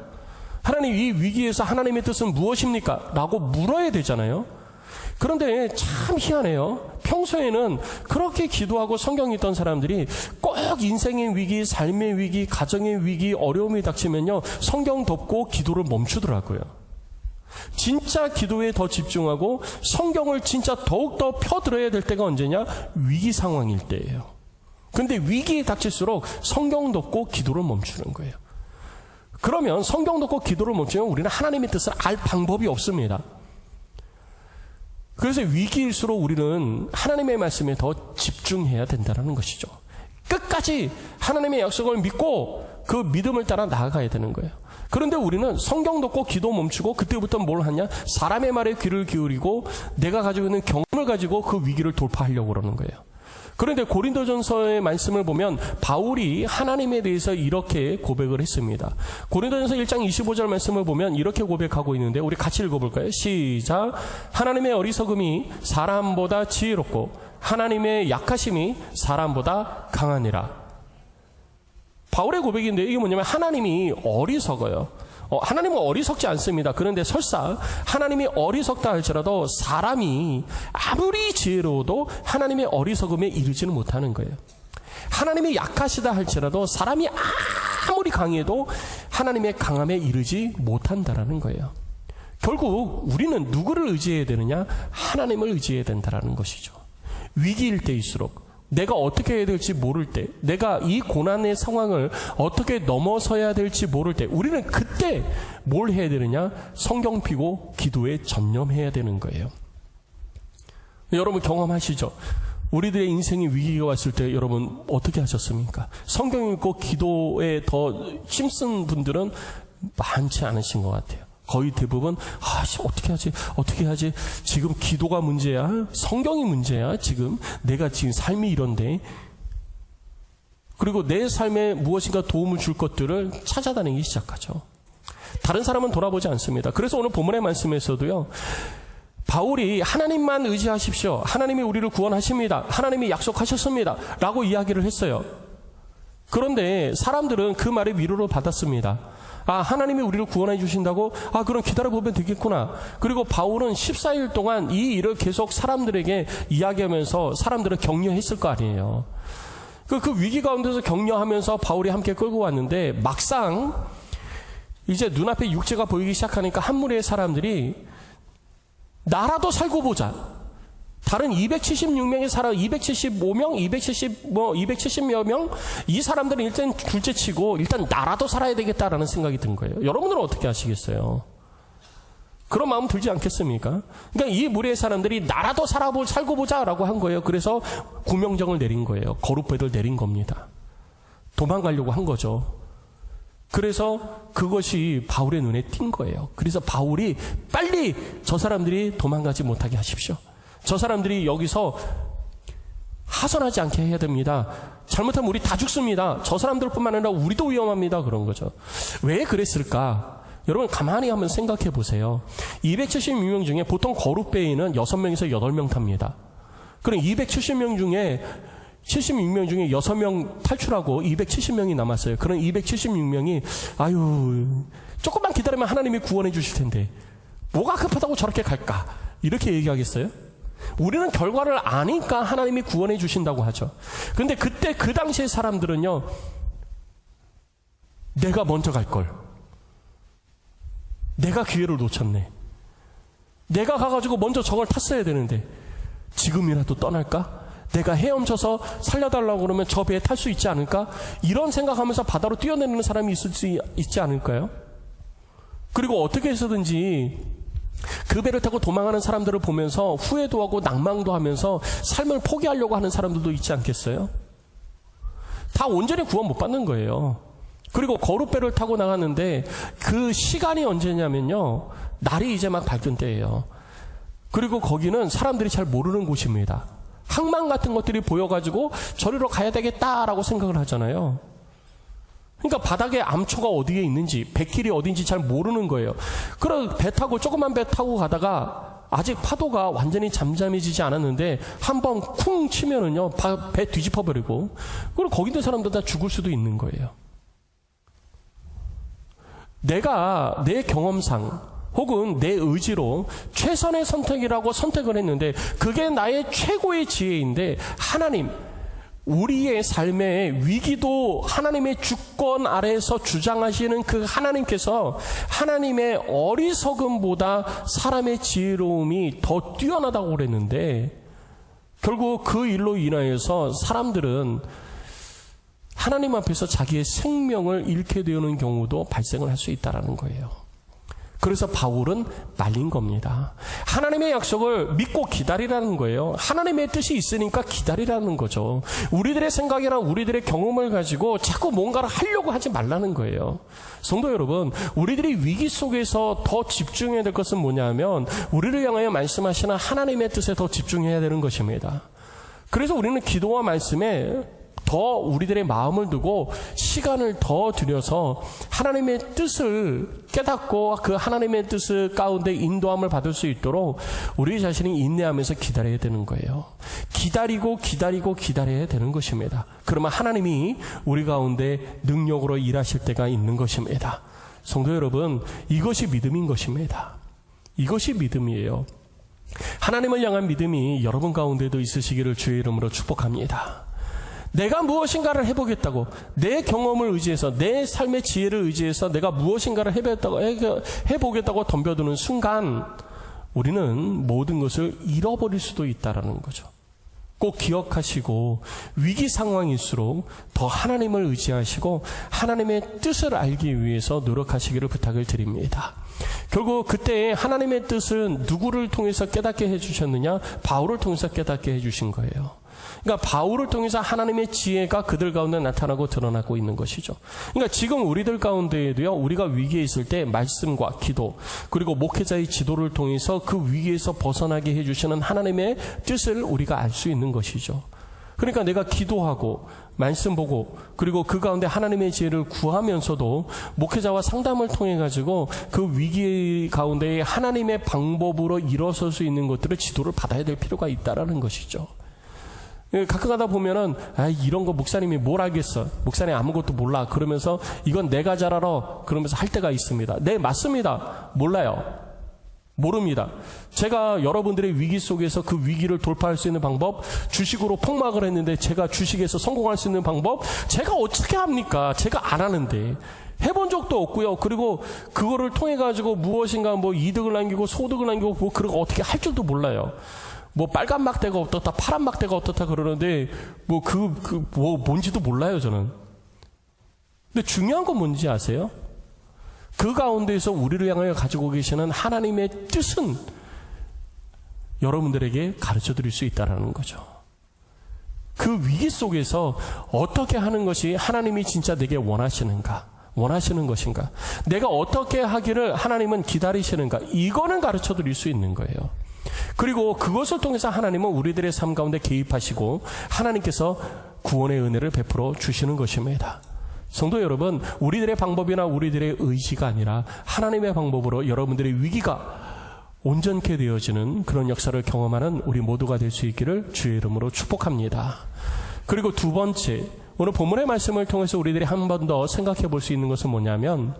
하나님 이 위기에서 하나님의 뜻은 무엇입니까? 라고 물어야 되잖아요. 그런데 참 희한해요. 평소에는 그렇게 기도하고 성경 읽던 사람들이 꼭 인생의 위기, 삶의 위기, 가정의 위기, 어려움이 닥치면요 성경 덮고 기도를 멈추더라고요. 진짜 기도에 더 집중하고 성경을 진짜 더욱더 펴들어야 될 때가 언제냐? 위기 상황일 때예요. 근데 위기에 닥칠수록 성경 덮고 기도를 멈추는 거예요. 그러면 성경 덮고 기도를 멈추면 우리는 하나님의 뜻을 알 방법이 없습니다. 그래서 위기일수록 우리는 하나님의 말씀에 더 집중해야 된다는 것이죠. 끝까지 하나님의 약속을 믿고 그 믿음을 따라 나아가야 되는 거예요. 그런데 우리는 성경 덮고 기도 멈추고 그때부터 뭘 하냐? 사람의 말에 귀를 기울이고 내가 가지고 있는 경험을 가지고 그 위기를 돌파하려고 그러는 거예요. 그런데 고린도전서의 말씀을 보면 바울이 하나님에 대해서 이렇게 고백을 했습니다. 고린도전서 1장 25절 말씀을 보면 이렇게 고백하고 있는데 우리 같이 읽어볼까요? 시작. 하나님의 어리석음이 사람보다 지혜롭고 하나님의 약하심이 사람보다 강하니라. 바울의 고백인데 이게 뭐냐면 하나님이 어리석어요. 하나님은 어리석지 않습니다. 그런데 설사 하나님이 어리석다 할지라도 사람이 아무리 지혜로워도 하나님의 어리석음에 이르지는 못하는 거예요. 하나님이 약하시다 할지라도 사람이 아무리 강해도 하나님의 강함에 이르지 못한다라는 거예요. 결국 우리는 누구를 의지해야 되느냐? 하나님을 의지해야 된다라는 것이죠. 위기일 때일수록 내가 어떻게 해야 될지 모를 때, 내가 이 고난의 상황을 어떻게 넘어서야 될지 모를 때, 우리는 그때 뭘 해야 되느냐? 성경 피고 기도에 전념해야 되는 거예요. 여러분 경험하시죠? 우리들의 인생에 위기가 왔을 때 여러분 어떻게 하셨습니까? 성경 읽고 기도에 더 힘쓴 분들은 많지 않으신 것 같아요. 거의 대부분 어떻게 하지 지금 기도가 문제야, 성경이 문제야, 지금 내가 지금 삶이 이런데, 그리고 내 삶에 무엇인가 도움을 줄 것들을 찾아다니기 시작하죠. 다른 사람은 돌아보지 않습니다. 그래서 오늘 본문의 말씀에서도요 바울이 하나님만 의지하십시오, 하나님이 우리를 구원하십니다, 하나님이 약속하셨습니다 라고 이야기를 했어요. 그런데 사람들은 그 말에 위로를 받았습니다. 하나님이 우리를 구원해 주신다고? 그럼 기다려보면 되겠구나. 그리고 바울은 14일 동안 이 일을 계속 사람들에게 이야기하면서 사람들을 격려했을 거 아니에요. 그 위기 가운데서 격려하면서 바울이 함께 끌고 왔는데 막상 이제 눈앞에 육체가 보이기 시작하니까 한 무리의 사람들이 나라도 살고 보자. 다른 276명의 사람, 275명, 270여 명, 이 사람들은 일단 둘째치고 일단 나라도 살아야 되겠다라는 생각이 든 거예요. 여러분들은 어떻게 하시겠어요? 그런 마음 들지 않겠습니까? 그러니까 이 무리의 사람들이 나라도 살고 보자라고 한 거예요. 그래서 구명정을 내린 거예요. 거룻배를 내린 겁니다. 도망가려고 한 거죠. 그래서 그것이 바울의 눈에 띈 거예요. 그래서 바울이 빨리 저 사람들이 도망가지 못하게 하십시오. 저 사람들이 여기서 하선하지 않게 해야 됩니다. 잘못하면 우리 다 죽습니다. 저 사람들뿐만 아니라 우리도 위험합니다. 그런 거죠. 왜 그랬을까? 여러분 가만히 한번 생각해 보세요. 276명 중에 보통 거룻배에는 6명에서 8명 탑니다. 그럼 270명 중에 76명 중에 6명 탈출하고 270명이 남았어요. 그럼 276명이 조금만 기다리면 하나님이 구원해 주실 텐데 뭐가 급하다고 저렇게 갈까? 이렇게 얘기하겠어요? 우리는 결과를 아니까 하나님이 구원해 주신다고 하죠. 근데 그때 그 당시의 사람들은요, 내가 먼저 갈 걸, 내가 기회를 놓쳤네, 내가 가가지고 먼저 저걸 탔어야 되는데 지금이라도 떠날까? 내가 헤엄쳐서 살려달라고 그러면 저 배에 탈 수 있지 않을까? 이런 생각하면서 바다로 뛰어내리는 사람이 있지 않을까요? 그리고 어떻게 해서든지 그 배를 타고 도망하는 사람들을 보면서 후회도 하고 낭망도 하면서 삶을 포기하려고 하는 사람들도 있지 않겠어요? 다 온전히 구원 못 받는 거예요. 그리고 거룻배를 타고 나갔는데 그 시간이 언제냐면요, 날이 이제 막 밝은 때예요. 그리고 거기는 사람들이 잘 모르는 곳입니다. 항만 같은 것들이 보여가지고 저리로 가야 되겠다라고 생각을 하잖아요. 그러니까 바닥에 암초가 어디에 있는지, 백길이 어딘지 잘 모르는 거예요. 그럼 배 타고, 조그만 배 타고 가다가 아직 파도가 완전히 잠잠해지지 않았는데 한번 쿵 치면은요, 배 뒤집어버리고, 그리고 거기 있는 사람들 다 죽을 수도 있는 거예요. 내가 내 경험상 혹은 내 의지로 최선의 선택이라고 선택을 했는데 그게 나의 최고의 지혜인데, 하나님, 우리의 삶의 위기도 하나님의 주권 아래에서 주장하시는 그 하나님께서 하나님의 어리석음보다 사람의 지혜로움이 더 뛰어나다고 그랬는데, 결국 그 일로 인하여서 사람들은 하나님 앞에서 자기의 생명을 잃게 되는 경우도 발생을 할 수 있다는 거예요. 그래서 바울은 말린 겁니다. 하나님의 약속을 믿고 기다리라는 거예요. 하나님의 뜻이 있으니까 기다리라는 거죠. 우리들의 생각이나 우리들의 경험을 가지고 자꾸 뭔가를 하려고 하지 말라는 거예요. 성도 여러분, 우리들이 위기 속에서 더 집중해야 될 것은 뭐냐면 우리를 향하여 말씀하시는 하나님의 뜻에 더 집중해야 되는 것입니다. 그래서 우리는 기도와 말씀에 더 우리들의 마음을 두고 시간을 더 들여서 하나님의 뜻을 깨닫고 그 하나님의 뜻 가운데 인도함을 받을 수 있도록 우리 자신이 인내하면서 기다려야 되는 거예요. 기다리고 기다려야 되는 것입니다. 그러면 하나님이 우리 가운데 능력으로 일하실 때가 있는 것입니다. 성도 여러분, 이것이 믿음인 것입니다. 이것이 믿음이에요. 하나님을 향한 믿음이 여러분 가운데도 있으시기를 주의 이름으로 축복합니다. 내가 무엇인가를 해보겠다고, 내 경험을 의지해서, 내 삶의 지혜를 의지해서 내가 무엇인가를 해보겠다고 덤벼드는 순간 우리는 모든 것을 잃어버릴 수도 있다는 거죠. 꼭 기억하시고 위기 상황일수록 더 하나님을 의지하시고 하나님의 뜻을 알기 위해서 노력하시기를 부탁을 드립니다. 결국 그때 하나님의 뜻은 누구를 통해서 깨닫게 해주셨느냐? 바울을 통해서 깨닫게 해주신 거예요. 그러니까 바울을 통해서 하나님의 지혜가 그들 가운데 나타나고 드러나고 있는 것이죠. 그러니까 지금 우리들 가운데에도요, 우리가 위기에 있을 때 말씀과 기도, 그리고 목회자의 지도를 통해서 그 위기에서 벗어나게 해주시는 하나님의 뜻을 우리가 알 수 있는 것이죠. 그러니까 내가 기도하고 말씀 보고 그리고 그 가운데 하나님의 지혜를 구하면서도 목회자와 상담을 통해 가지고 그 위기 가운데 하나님의 방법으로 일어설 수 있는 것들을 지도를 받아야 될 필요가 있다라는 것이죠. 가끔 가다 보면은 이런 거 목사님이 뭘 알겠어, 목사님 아무것도 몰라, 그러면서 이건 내가 잘 알아 그러면서 할 때가 있습니다. 네, 맞습니다. 몰라요. 모릅니다. 제가 여러분들의 위기 속에서 그 위기를 돌파할 수 있는 방법, 주식으로 폭락을 했는데 제가 주식에서 성공할 수 있는 방법 제가 어떻게 합니까? 제가 안 하는데. 해본 적도 없고요. 그리고 그거를 통해 가지고 무엇인가 뭐 이득을 남기고 소득을 남기고 뭐 그런 거 어떻게 할 줄도 몰라요. 뭐 빨간 막대가 어떻다, 파란 막대가 어떻다 그러는데 뭐 뭔지도 몰라요, 저는. 근데 중요한 건 뭔지 아세요? 그 가운데에서 우리를 향하여 가지고 계시는 하나님의 뜻은 여러분들에게 가르쳐 드릴 수 있다는 거죠. 그 위기 속에서 어떻게 하는 것이 하나님이 진짜 내게 원하시는 것인가, 내가 어떻게 하기를 하나님은 기다리시는가, 이거는 가르쳐 드릴 수 있는 거예요. 그리고 그것을 통해서 하나님은 우리들의 삶 가운데 개입하시고 하나님께서 구원의 은혜를 베풀어 주시는 것입니다. 성도 여러분, 우리들의 방법이나 우리들의 의지가 아니라 하나님의 방법으로 여러분들의 위기가 온전케 되어지는 그런 역사를 경험하는 우리 모두가 될 수 있기를 주의 이름으로 축복합니다. 그리고 두 번째, 오늘 본문의 말씀을 통해서 우리들이 한 번 더 생각해 볼 수 있는 것은 뭐냐면,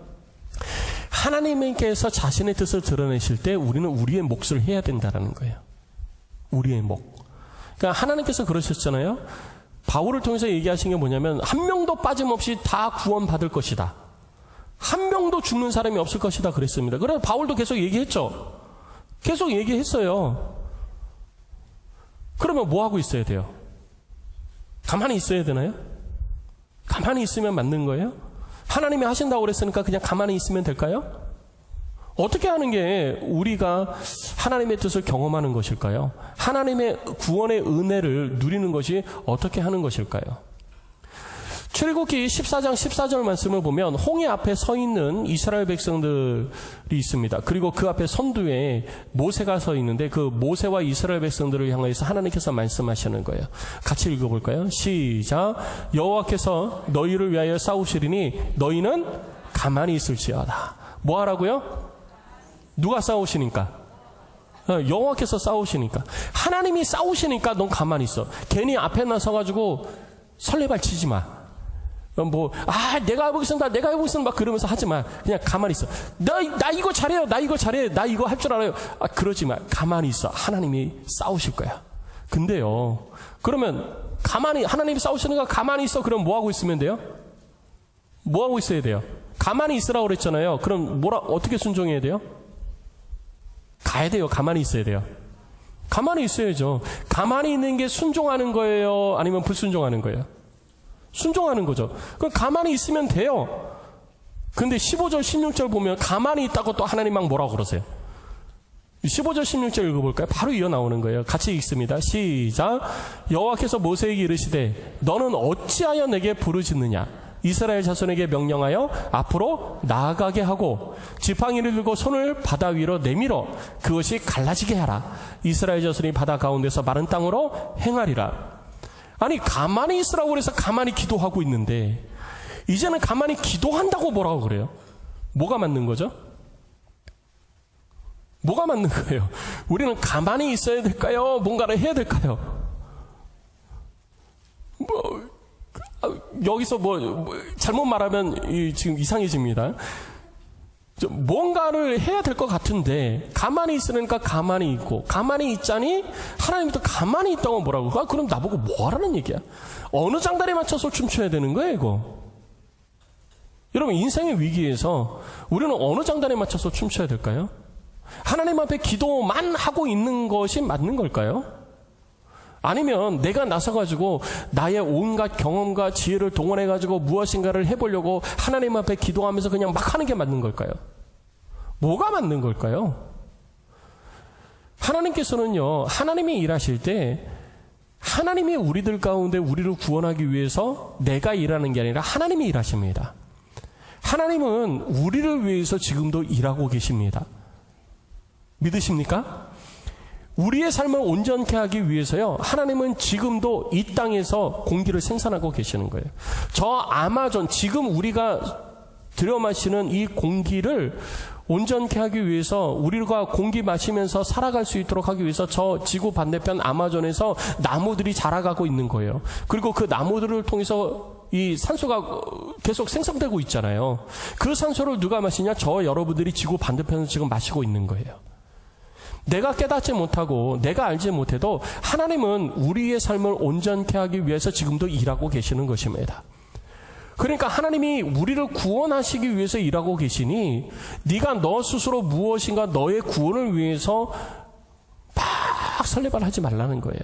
하나님께서 자신의 뜻을 드러내실 때 우리는 우리의 몫을 해야 된다는 거예요. 우리의 몫. 그러니까 하나님께서 그러셨잖아요. 바울을 통해서 얘기하신 게 뭐냐면, 한 명도 빠짐없이 다 구원받을 것이다. 한 명도 죽는 사람이 없을 것이다 그랬습니다. 그래서 바울도 계속 얘기했죠. 계속 얘기했어요. 그러면 뭐 하고 있어야 돼요? 가만히 있어야 되나요? 가만히 있으면 맞는 거예요? 하나님이 하신다고 그랬으니까 그냥 가만히 있으면 될까요? 어떻게 하는 게 우리가 하나님의 뜻을 경험하는 것일까요? 하나님의 구원의 은혜를 누리는 것이 어떻게 하는 것일까요? 출애굽기 14장 14절 말씀을 보면 홍해 앞에 서 있는 이스라엘 백성들이 있습니다. 그리고 그 앞에 선두에 모세가 서 있는데 그 모세와 이스라엘 백성들을 향해서 하나님께서 말씀하시는 거예요. 같이 읽어볼까요? 시작. 여호와께서 너희를 위하여 싸우시리니 너희는 가만히 있을지어다. 뭐 하라고요? 누가 싸우시니까? 여호와께서 싸우시니까. 하나님이 싸우시니까 넌 가만히 있어. 괜히 앞에 나서가지고 설레발 치지 마. 내가 해보고 있습니다. 내가 해보고 있습니다. 막 그러면서 하지 마. 그냥 가만히 있어. 나 이거 잘해요. 나 이거 잘해. 나 이거 할 줄 알아요. 그러지 마. 가만히 있어. 하나님이 싸우실 거야. 근데요, 그러면 하나님이 싸우시니까 가만히 있어. 그럼 뭐 하고 있으면 돼요? 뭐 하고 있어야 돼요? 가만히 있으라고 그랬잖아요. 그럼 어떻게 순종해야 돼요? 가야 돼요. 가만히 있어야 돼요. 가만히 있어야죠. 가만히 있는 게 순종하는 거예요? 아니면 불순종하는 거예요? 순종하는 거죠. 그럼 가만히 있으면 돼요. 근데 15절, 16절 보면 가만히 있다고 또 하나님 막 뭐라고 그러세요? 15절, 16절 읽어볼까요? 바로 이어 나오는 거예요. 같이 읽습니다. 시작. 여호와께서 모세에게 이르시되 너는 어찌하여 내게 부르짖느냐? 이스라엘 자손에게 명령하여 앞으로 나아가게 하고 지팡이를 들고 손을 바다 위로 내밀어 그것이 갈라지게 하라. 이스라엘 자손이 바다 가운데서 마른 땅으로 행하리라. 아니, 가만히 있으라고 그래서 가만히 기도하고 있는데 이제는 가만히 기도한다고 뭐라고 그래요? 뭐가 맞는 거죠? 뭐가 맞는 거예요? 우리는 가만히 있어야 될까요? 뭔가를 해야 될까요? 여기서 잘못 말하면 지금 이상해집니다. 뭔가를 해야 될 것 같은데 가만히 있으니까 가만히 있고, 가만히 있자니 하나님도 가만히 있다고 뭐라고? 그럼 나보고 뭐 하라는 얘기야? 어느 장단에 맞춰서 춤춰야 되는 거예요, 이거? 여러분, 인생의 위기에서 우리는 어느 장단에 맞춰서 춤춰야 될까요? 하나님 앞에 기도만 하고 있는 것이 맞는 걸까요? 아니면 내가 나서가지고 나의 온갖 경험과 지혜를 동원해가지고 무엇인가를 해보려고 하나님 앞에 기도하면서 그냥 막 하는 게 맞는 걸까요? 뭐가 맞는 걸까요? 하나님께서는요, 하나님이 일하실 때 하나님이 우리들 가운데 우리를 구원하기 위해서 내가 일하는 게 아니라 하나님이 일하십니다. 하나님은 우리를 위해서 지금도 일하고 계십니다. 믿으십니까? 우리의 삶을 온전케 하기 위해서요, 하나님은 지금도 이 땅에서 공기를 생산하고 계시는 거예요. 저 아마존, 지금 우리가 들여 마시는 이 공기를 온전케 하기 위해서, 우리가 공기 마시면서 살아갈 수 있도록 하기 위해서 저 지구 반대편 아마존에서 나무들이 자라가고 있는 거예요. 그리고 그 나무들을 통해서 이 산소가 계속 생성되고 있잖아요. 그 산소를 누가 마시냐? 저 여러분들이 지구 반대편에서 지금 마시고 있는 거예요. 내가 깨닫지 못하고 내가 알지 못해도 하나님은 우리의 삶을 온전케 하기 위해서 지금도 일하고 계시는 것입니다. 그러니까 하나님이 우리를 구원하시기 위해서 일하고 계시니 네가 너 스스로 무엇인가 너의 구원을 위해서 막 설레발하지 말라는 거예요.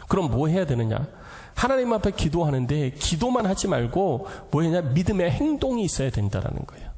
그럼 뭐 해야 되느냐? 하나님 앞에 기도하는데 기도만 하지 말고 뭐 해야 되냐? 믿음의 행동이 있어야 된다는 거예요.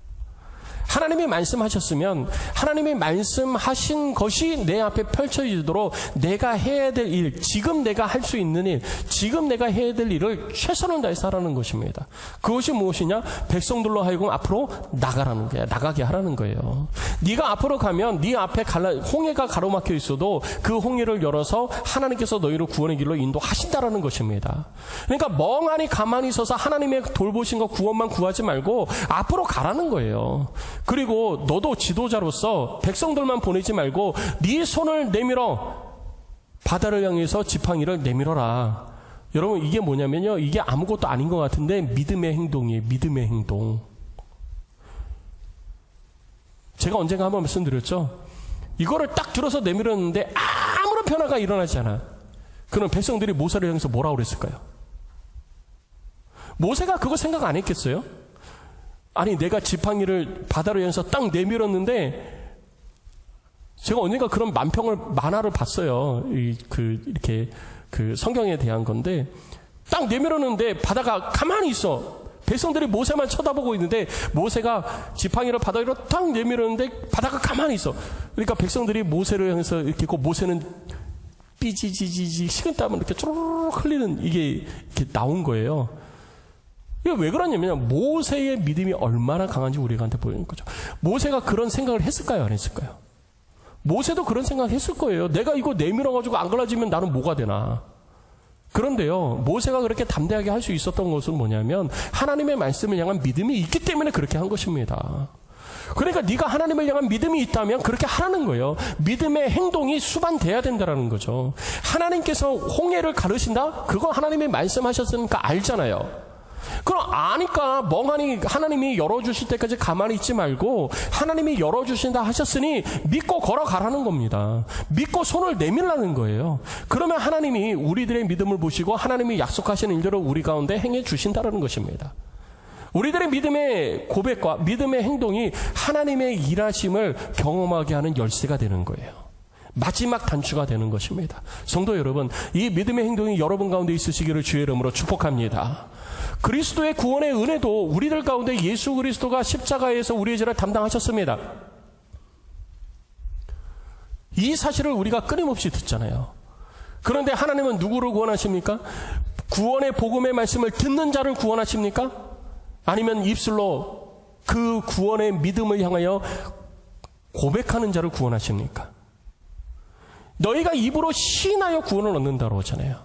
하나님이 말씀하셨으면 하나님이 말씀하신 것이 내 앞에 펼쳐지도록 내가 해야 될 일, 지금 내가 할 수 있는 일, 지금 내가 해야 될 일을 최선을 다해서 하라는 것입니다. 그것이 무엇이냐? 백성들로 하여금 앞으로 나가라는 거야. 나가게 하라는 거예요. 네가 앞으로 가면 네 앞에 홍해가 가로막혀 있어도 그 홍해를 열어서 하나님께서 너희를 구원의 길로 인도하신다라는 것입니다. 그러니까 멍하니 가만히 있어서 하나님의 돌보심과 구원만 구하지 말고 앞으로 가라는 거예요. 그리고 너도 지도자로서 백성들만 보내지 말고 네 손을 내밀어 바다를 향해서 지팡이를 내밀어라. 여러분, 이게 뭐냐면요, 이게 아무것도 아닌 것 같은데 믿음의 행동이에요. 믿음의 행동. 제가 언젠가 한번 말씀드렸죠. 이거를 딱 들어서 내밀었는데 아무런 변화가 일어나지 않아. 그럼 백성들이 모세를 향해서 뭐라고 그랬을까요? 모세가 그거 생각 안 했겠어요? 아니, 내가 지팡이를 바다로 향해서 딱 내밀었는데, 제가 언젠가 그런 만화를 봤어요. 이렇게 성경에 대한 건데, 딱 내밀었는데 바다가 가만히 있어. 백성들이 모세만 쳐다보고 있는데, 모세가 지팡이를 바다 위로 딱 내밀었는데 바다가 가만히 있어. 그러니까 백성들이 모세를 향해서 이렇게 있고, 모세는 삐지지지지 식은땀을 이렇게 쪼르륵 흘리는 이게 이렇게 나온 거예요. 이게 왜 그러냐면 모세의 믿음이 얼마나 강한지 우리한테 보이는 거죠. 모세가 그런 생각을 했을까요? 안 했을까요? 모세도 그런 생각을 했을 거예요. 내가 이거 내밀어가지고 안 갈라지면 나는 뭐가 되나. 그런데요, 모세가 그렇게 담대하게 할 수 있었던 것은 뭐냐면 하나님의 말씀을 향한 믿음이 있기 때문에 그렇게 한 것입니다. 그러니까 네가 하나님을 향한 믿음이 있다면 그렇게 하라는 거예요. 믿음의 행동이 수반돼야 된다는 거죠. 하나님께서 홍해를 가르신다? 그거 하나님이 말씀하셨으니까 알잖아요. 그럼 아니까 멍하니 하나님이 열어주실 때까지 가만히 있지 말고 하나님이 열어주신다 하셨으니 믿고 걸어가라는 겁니다. 믿고 손을 내밀라는 거예요. 그러면 하나님이 우리들의 믿음을 보시고 하나님이 약속하시는 일들을 우리 가운데 행해 주신다는 것입니다. 우리들의 믿음의 고백과 믿음의 행동이 하나님의 일하심을 경험하게 하는 열쇠가 되는 거예요. 마지막 단추가 되는 것입니다. 성도 여러분, 이 믿음의 행동이 여러분 가운데 있으시기를 주의 이름으로 축복합니다. 그리스도의 구원의 은혜도 우리들 가운데 예수 그리스도가 십자가에서 우리의 죄를 담당하셨습니다. 이 사실을 우리가 끊임없이 듣잖아요. 그런데 하나님은 누구를 구원하십니까? 구원의 복음의 말씀을 듣는 자를 구원하십니까? 아니면 입술로 그 구원의 믿음을 향하여 고백하는 자를 구원하십니까? 너희가 입으로 시인하여 구원을 얻는다고 하잖아요.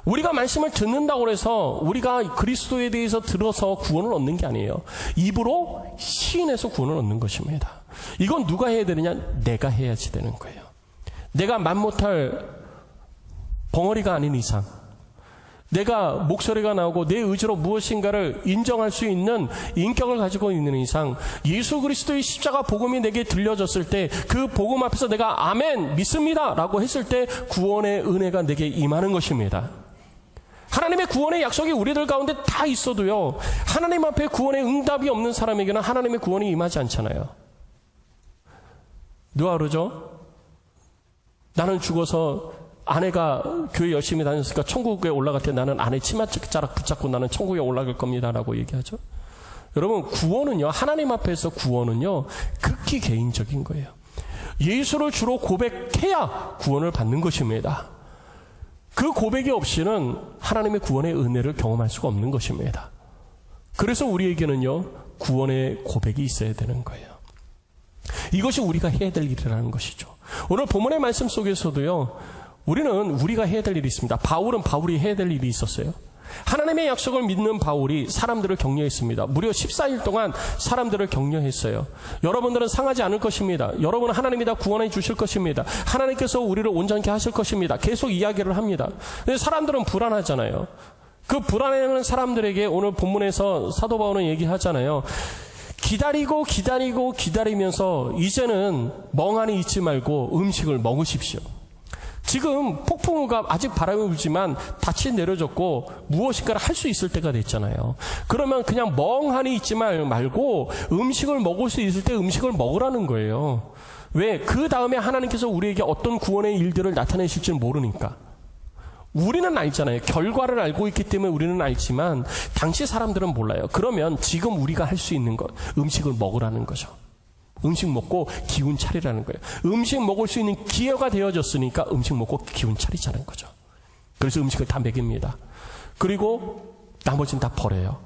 우리가 말씀을 듣는다고 해서 우리가 그리스도에 대해서 들어서 구원을 얻는 게 아니에요. 입으로 시인해서 구원을 얻는 것입니다. 이건 누가 해야 되느냐? 내가 해야지 되는 거예요. 내가 맘 못할 벙어리가 아닌 이상, 내가 목소리가 나오고 내 의지로 무엇인가를 인정할 수 있는 인격을 가지고 있는 이상, 예수 그리스도의 십자가 복음이 내게 들려졌을 때 그 복음 앞에서 내가 아멘 믿습니다 라고 했을 때 구원의 은혜가 내게 임하는 것입니다. 하나님의 구원의 약속이 우리들 가운데 다 있어도요, 하나님 앞에 구원의 응답이 없는 사람에게는 하나님의 구원이 임하지 않잖아요. 누가 그러죠? 나는 죽어서 아내가 교회 열심히 다녔으니까 천국에 올라갈 때 나는 아내 치맛자락 붙잡고 나는 천국에 올라갈 겁니다 라고 얘기하죠. 여러분, 구원은요, 하나님 앞에서 구원은요 극히 개인적인 거예요. 예수를 주로 고백해야 구원을 받는 것입니다. 그 고백이 없이는 하나님의 구원의 은혜를 경험할 수가 없는 것입니다. 그래서 우리에게는요 구원의 고백이 있어야 되는 거예요. 이것이 우리가 해야 될 일이라는 것이죠. 오늘 본문의 말씀 속에서도요, 우리는 우리가 해야 될 일이 있습니다. 바울이 해야 될 일이 있었어요. 하나님의 약속을 믿는 바울이 사람들을 격려했습니다. 무려 14일 동안 사람들을 격려했어요. 여러분들은 상하지 않을 것입니다. 여러분은 하나님이 다 구원해 주실 것입니다. 하나님께서 우리를 온전케 하실 것입니다. 계속 이야기를 합니다. 근데 사람들은 불안하잖아요. 그 불안해하는 사람들에게 오늘 본문에서 사도 바울은 얘기하잖아요. 기다리면서 이제는 멍하니 있지 말고 음식을 먹으십시오. 지금 폭풍우가 아직 바람이 불지만 닻이 내려졌고 무엇인가를 할 수 있을 때가 됐잖아요. 그러면 그냥 멍하니 있지 말고 음식을 먹을 수 있을 때 음식을 먹으라는 거예요. 왜? 그 다음에 하나님께서 우리에게 어떤 구원의 일들을 나타내실지는 모르니까. 우리는 알잖아요. 결과를 알고 있기 때문에 우리는 알지만 당시 사람들은 몰라요. 그러면 지금 우리가 할 수 있는 것, 음식을 먹으라는 거죠. 음식 먹고 기운 차리라는 거예요. 음식 먹을 수 있는 기회가 되어졌으니까 음식 먹고 기운 차리자는 거죠. 그래서 음식을 다 먹입니다. 그리고 나머지는 다 버려요.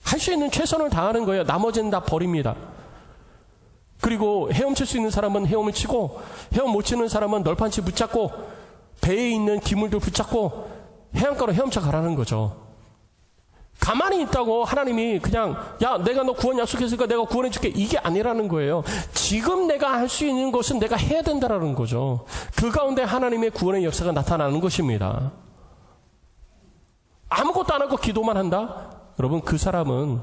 할 수 있는 최선을 다하는 거예요. 나머지는 다 버립니다. 그리고 헤엄칠 수 있는 사람은 헤엄을 치고, 헤엄 못 치는 사람은 널판치 붙잡고, 배에 있는 기물들 붙잡고 해안가로 헤엄쳐 가라는 거죠. 가만히 있다고 하나님이 그냥 야, 내가 너 구원 약속했으니까 내가 구원해 줄게, 이게 아니라는 거예요. 지금 내가 할 수 있는 것은 내가 해야 된다라는 거죠. 그 가운데 하나님의 구원의 역사가 나타나는 것입니다. 아무것도 안 하고 기도만 한다? 여러분, 그 사람은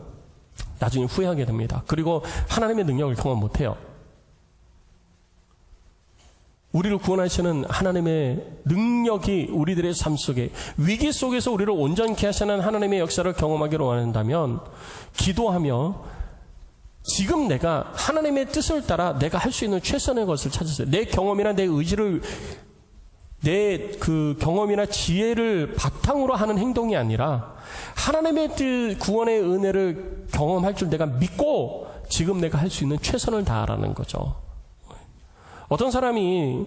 나중에 후회하게 됩니다. 그리고 하나님의 능력을 경험 못해요. 우리를 구원하시는 하나님의 능력이 우리들의 삶 속에, 위기 속에서 우리를 온전케 하시는 하나님의 역사를 경험하기를 원한다면 기도하며 지금 내가 하나님의 뜻을 따라 내가 할 수 있는 최선의 것을 찾으세요. 내 경험이나 내 의지를, 내 그 경험이나 지혜를 바탕으로 하는 행동이 아니라 하나님의 뜻, 구원의 은혜를 경험할 줄 내가 믿고 지금 내가 할 수 있는 최선을 다하라는 거죠. 어떤 사람이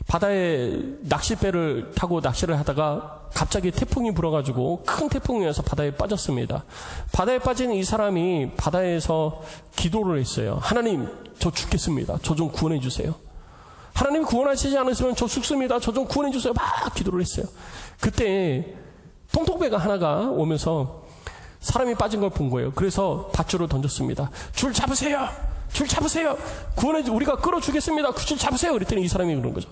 바다에 낚싯배를 타고 낚시를 하다가 갑자기 태풍이 불어가지고 큰 태풍이 와서 바다에 빠졌습니다. 바다에 빠진 이 사람이 바다에서 기도를 했어요. 하나님, 저 죽겠습니다. 저 좀 구원해 주세요. 하나님이 구원하시지 않으시면 저 죽습니다. 저 좀 구원해 주세요. 막 기도를 했어요. 그때 통통배가 하나가 오면서 사람이 빠진 걸 본 거예요. 그래서 밧줄을 던졌습니다. 줄 잡으세요. 줄 잡으세요. 구원해, 우리가 끌어주겠습니다. 줄 잡으세요. 그랬더니 이 사람이 그런 거죠.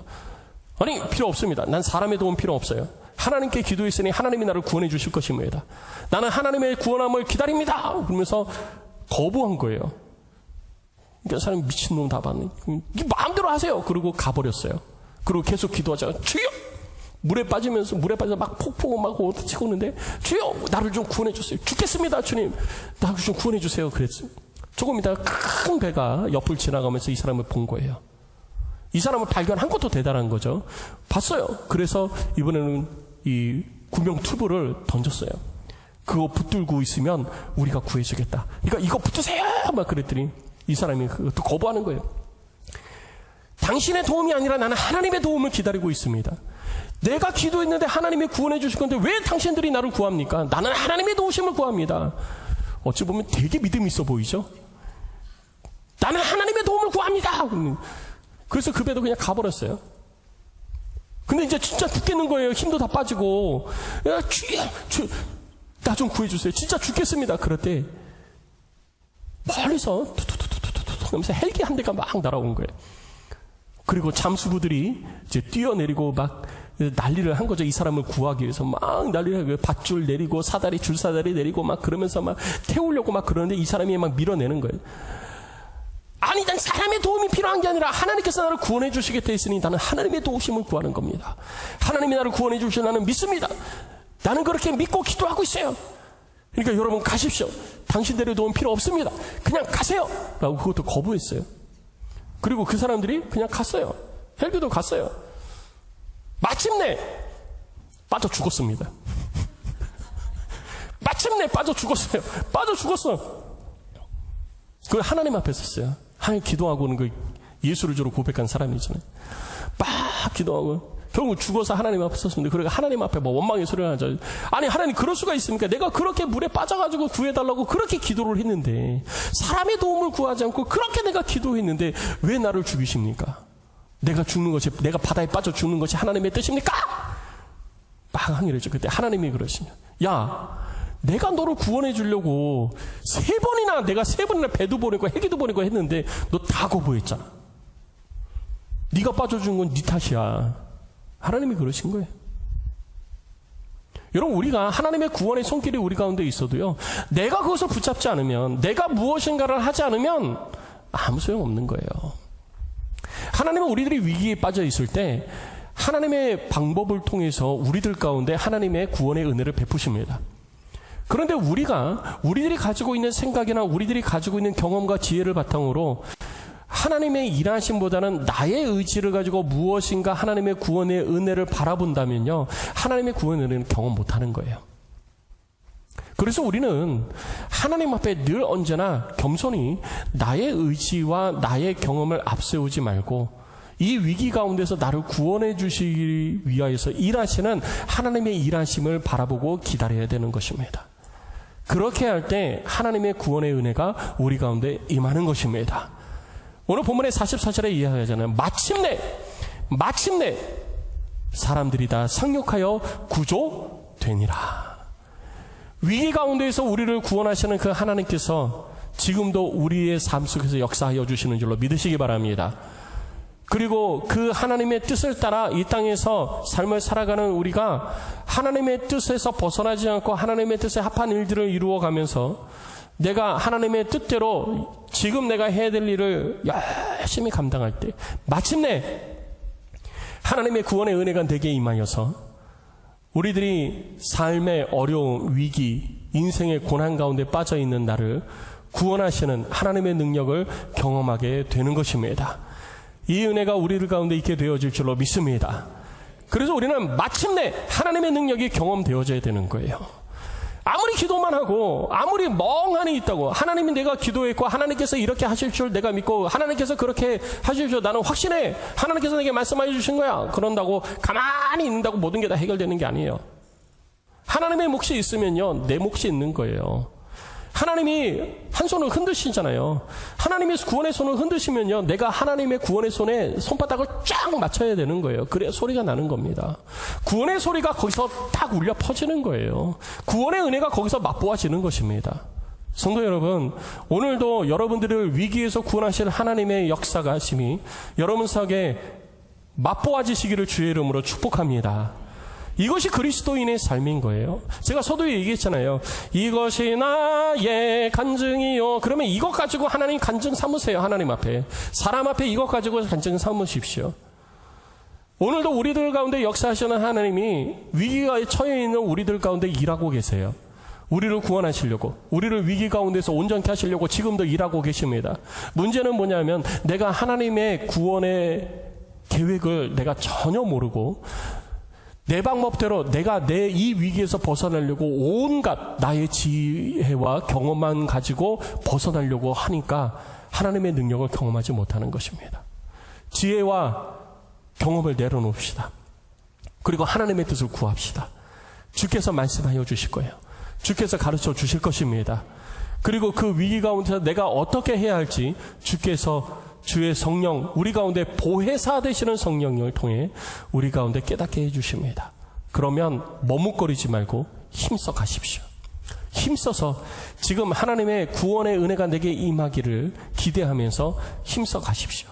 아니, 필요 없습니다. 난 사람의 도움 필요 없어요. 하나님께 기도했으니 하나님이 나를 구원해 주실 것입니다. 나는 하나님의 구원함을 기다립니다. 그러면서 거부한 거예요. 그러니까 사람이 미친놈 다 봤네. 마음대로 하세요. 그러고 가버렸어요. 그리고 계속 기도하자가 주여! 물에 빠져서 막 폭풍 막 치고 오는데 주여! 나를 좀 구원해 주세요. 죽겠습니다. 주님. 나를 좀 구원해 주세요. 그랬어요. 조금 있다가 큰 배가 옆을 지나가면서 이 사람을 본 거예요. 이 사람을 발견한 것도 대단한 거죠. 봤어요. 그래서 이번에는 이 구명 튜브를 던졌어요. 그거 붙들고 있으면 우리가 구해주겠다. 그러니까 이거 붙으세요! 막 그랬더니 이 사람이 그것도 거부하는 거예요. 당신의 도움이 아니라 나는 하나님의 도움을 기다리고 있습니다. 내가 기도했는데 하나님이 구원해 주실 건데 왜 당신들이 나를 구합니까? 나는 하나님의 도우심을 구합니다. 어찌 보면 되게 믿음이 있어 보이죠? 나는 하나님의 도움을 구합니다. 그래서 그 배도 그냥 가버렸어요. 근데 이제 진짜 죽겠는 거예요. 힘도 다 빠지고. 야, 나 좀 구해주세요. 진짜 죽겠습니다. 그럴 때 멀리서 툭툭툭툭툭 하면서 헬기 한 대가 막 날아온 거예요. 그리고 잠수부들이 이제 뛰어내리고 막 난리를 한 거죠. 이 사람을 구하기 위해서 막 난리를 하고 밧줄 내리고 사다리 줄사다리 내리고 막 그러면서 막 태우려고 막 그러는데 이 사람이 막 밀어내는 거예요. 아니, 난 사람의 도움이 필요한 게 아니라 하나님께서 나를 구원해 주시겠다 했으니 나는 하나님의 도우심을 구하는 겁니다. 하나님이 나를 구원해 주실 나는 믿습니다. 나는 그렇게 믿고 기도하고 있어요. 그러니까 여러분 가십시오. 당신들의 도움 필요 없습니다. 그냥 가세요. 라고 그것도 거부했어요. 그리고 그 사람들이 그냥 갔어요. 헬기도 갔어요. 마침내 빠져 죽었습니다. 마침내 빠져 죽었어요. 빠져 죽었어. 그걸 하나님 앞에 썼어요. 하나님 기도하고는 그 예수를 주로 고백한 사람이잖아요. 막 기도하고 결국 죽어서 하나님 앞에 섰습니다. 그러니까 하나님 앞에 뭐 원망의 소리를 하죠. 아니, 하나님 그럴 수가 있습니까? 내가 그렇게 물에 빠져가지고 구해달라고 그렇게 기도를 했는데 사람의 도움을 구하지 않고 그렇게 내가 기도했는데 왜 나를 죽이십니까? 내가 죽는 것이, 내가 바다에 빠져 죽는 것이 하나님의 뜻입니까? 막 항의를 했죠. 그때 하나님이 그러시냐. 야, 내가 너를 구원해 주려고 내가 세 번이나 배도 보내고 헬기도 보내고 했는데 너 다 거부했잖아. 네가 빠져준 건 네 탓이야. 하나님이 그러신 거예요. 여러분, 우리가 하나님의 구원의 손길이 우리 가운데 있어도요, 내가 그것을 붙잡지 않으면, 내가 무엇인가를 하지 않으면 아무 소용없는 거예요. 하나님은 우리들이 위기에 빠져 있을 때 하나님의 방법을 통해서 우리들 가운데 하나님의 구원의 은혜를 베푸십니다. 그런데 우리들이 가지고 있는 생각이나 우리들이 가지고 있는 경험과 지혜를 바탕으로 하나님의 일하심보다는 나의 의지를 가지고 무엇인가 하나님의 구원의 은혜를 바라본다면요, 하나님의 구원의 은혜는 경험 못하는 거예요. 그래서 우리는 하나님 앞에 늘 언제나 겸손히 나의 의지와 나의 경험을 앞세우지 말고 이 위기 가운데서 나를 구원해 주시기 위하여서 일하시는 하나님의 일하심을 바라보고 기다려야 되는 것입니다. 그렇게 할 때 하나님의 구원의 은혜가 우리 가운데 임하는 것입니다. 오늘 본문의 44절에 이야기하잖아요. 마침내 사람들이 다 상륙하여 구조되니라. 위기 가운데에서 우리를 구원하시는 그 하나님께서 지금도 우리의 삶 속에서 역사하여 주시는 줄로 믿으시기 바랍니다. 그리고 그 하나님의 뜻을 따라 이 땅에서 삶을 살아가는 우리가 하나님의 뜻에서 벗어나지 않고 하나님의 뜻에 합한 일들을 이루어가면서 내가 하나님의 뜻대로 지금 내가 해야 될 일을 열심히 감당할 때 마침내 하나님의 구원의 은혜가 내게 임하여서 우리들이 삶의 어려움, 위기, 인생의 고난 가운데 빠져있는 나를 구원하시는 하나님의 능력을 경험하게 되는 것입니다. 이 은혜가 우리들 가운데 있게 되어질 줄로 믿습니다. 그래서 우리는 마침내 하나님의 능력이 경험되어져야 되는 거예요. 아무리 기도만 하고 아무리 멍하니 있다고 하나님이 내가 기도했고 하나님께서 이렇게 하실 줄 내가 믿고 하나님께서 그렇게 하실 줄 나는 확신해. 하나님께서 내게 말씀해 주신 거야. 그런다고 가만히 있는다고 모든 게 다 해결되는 게 아니에요. 하나님의 몫이 있으면요, 내 몫이 있는 거예요. 하나님이 한 손을 흔드시잖아요. 하나님의 구원의 손을 흔드시면요, 내가 하나님의 구원의 손에 손바닥을 쫙 맞춰야 되는 거예요. 그래야 소리가 나는 겁니다. 구원의 소리가 거기서 딱 울려 퍼지는 거예요. 구원의 은혜가 거기서 맛보아지는 것입니다. 성도 여러분, 오늘도 여러분들을 위기에서 구원하실 하나님의 역사가 하심이 여러분 속에 맛보아지시기를 주의 이름으로 축복합니다. 이것이 그리스도인의 삶인 거예요. 제가 서두에 얘기했잖아요. 이것이 나의 간증이요. 그러면 이것 가지고 하나님 간증 삼으세요. 하나님 앞에. 사람 앞에 이것 가지고 간증 삼으십시오. 오늘도 우리들 가운데 역사하시는 하나님이 위기가 처해 있는 우리들 가운데 일하고 계세요. 우리를 구원하시려고, 우리를 위기 가운데서 온전케 하시려고 지금도 일하고 계십니다. 문제는 뭐냐면 내가 하나님의 구원의 계획을 내가 전혀 모르고 내 방법대로 내가 내 이 위기에서 벗어나려고 온갖 나의 지혜와 경험만 가지고 벗어나려고 하니까 하나님의 능력을 경험하지 못하는 것입니다. 지혜와 경험을 내려놓읍시다. 그리고 하나님의 뜻을 구합시다. 주께서 말씀하여 주실 거예요. 주께서 가르쳐 주실 것입니다. 그리고 그 위기 가운데서 내가 어떻게 해야 할지 주께서 주의 성령, 우리 가운데 보혜사 되시는 성령을 통해 우리 가운데 깨닫게 해주십니다. 그러면 머뭇거리지 말고 힘써 가십시오. 힘써서 지금 하나님의 구원의 은혜가 내게 임하기를 기대하면서 힘써 가십시오.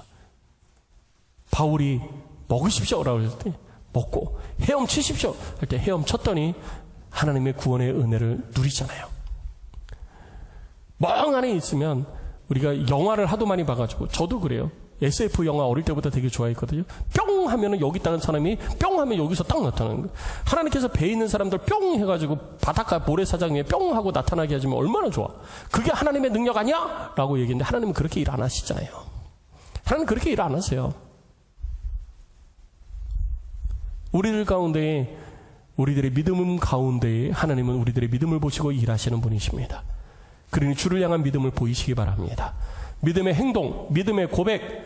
바울이 먹으십시오라고 할 때 먹고 헤엄치십시오 할 때 헤엄쳤더니 하나님의 구원의 은혜를 누리잖아요. 멍하니 있으면 우리가 영화를 하도 많이 봐가지고 저도 그래요. SF 영화 어릴 때부터 되게 좋아했거든요. 뿅 하면은 여기 있다는 사람이 뿅 하면 여기서 딱 나타나는 거예요. 하나님께서 배에 있는 사람들 뿅 해가지고 바닷가 모래사장 위에 뿅 하고 나타나게 해주면 얼마나 좋아. 그게 하나님의 능력 아니야? 라고 얘기했는데 하나님은 그렇게 일 안 하시잖아요. 하나님은 그렇게 일 안 하세요. 우리들 가운데, 우리들의 믿음 가운데 하나님은 우리들의 믿음을 보시고 일하시는 분이십니다. 그러니 주를 향한 믿음을 보이시기 바랍니다. 믿음의 행동, 믿음의 고백,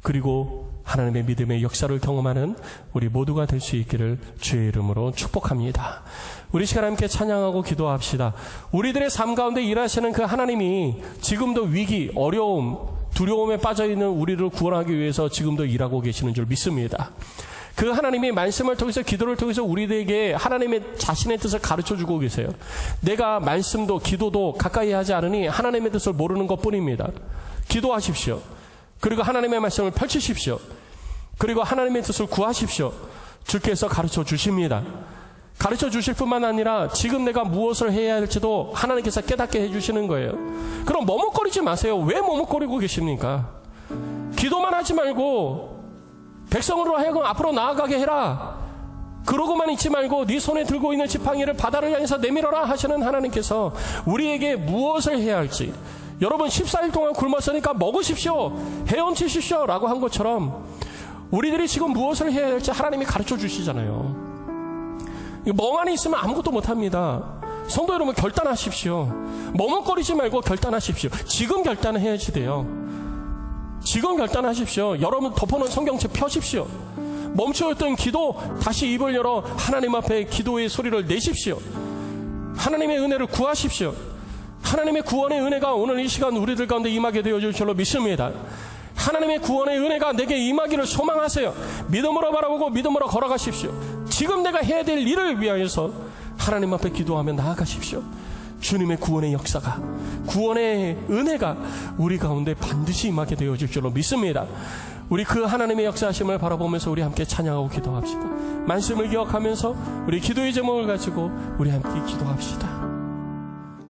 그리고 하나님의 믿음의 역사를 경험하는 우리 모두가 될 수 있기를 주의 이름으로 축복합니다. 우리 시간 함께 찬양하고 기도합시다. 우리들의 삶 가운데 일하시는 그 하나님이 지금도 위기, 어려움, 두려움에 빠져있는 우리를 구원하기 위해서 지금도 일하고 계시는 줄 믿습니다. 그 하나님이 말씀을 통해서 기도를 통해서 우리들에게 하나님의 자신의 뜻을 가르쳐주고 계세요. 내가 말씀도 기도도 가까이 하지 않으니 하나님의 뜻을 모르는 것뿐입니다. 기도하십시오. 그리고 하나님의 말씀을 펼치십시오. 그리고 하나님의 뜻을 구하십시오. 주께서 가르쳐 주십니다. 가르쳐 주실 뿐만 아니라 지금 내가 무엇을 해야 할지도 하나님께서 깨닫게 해주시는 거예요. 그럼 머뭇거리지 마세요. 왜 머뭇거리고 계십니까? 기도만 하지 말고 백성으로 하여금 앞으로 나아가게 해라. 그러고만 있지 말고 네 손에 들고 있는 지팡이를 바다를 향해서 내밀어라 하시는 하나님께서 우리에게 무엇을 해야 할지, 여러분 14일 동안 굶었으니까 먹으십시오, 헤엄치십시오 라고 한 것처럼 우리들이 지금 무엇을 해야 할지 하나님이 가르쳐 주시잖아요. 멍하니 있으면 아무것도 못합니다. 성도 여러분, 결단하십시오. 머뭇거리지 말고 결단하십시오. 지금 결단해야지 돼요. 지금 결단하십시오. 여러분 덮어놓은 성경책 펴십시오. 멈추었던 기도 다시 입을 열어 하나님 앞에 기도의 소리를 내십시오. 하나님의 은혜를 구하십시오. 하나님의 구원의 은혜가 오늘 이 시간 우리들 가운데 임하게 되어줄 줄로 믿습니다. 하나님의 구원의 은혜가 내게 임하기를 소망하세요. 믿음으로 바라보고 믿음으로 걸어가십시오. 지금 내가 해야 될 일을 위하여서 하나님 앞에 기도하며 나아가십시오. 주님의 구원의 역사가, 구원의 은혜가 우리 가운데 반드시 임하게 되어질 줄로 믿습니다. 우리 그 하나님의 역사하심을 바라보면서 우리 함께 찬양하고 기도합시다. 말씀을 기억하면서 우리 기도의 제목을 가지고 우리 함께 기도합시다.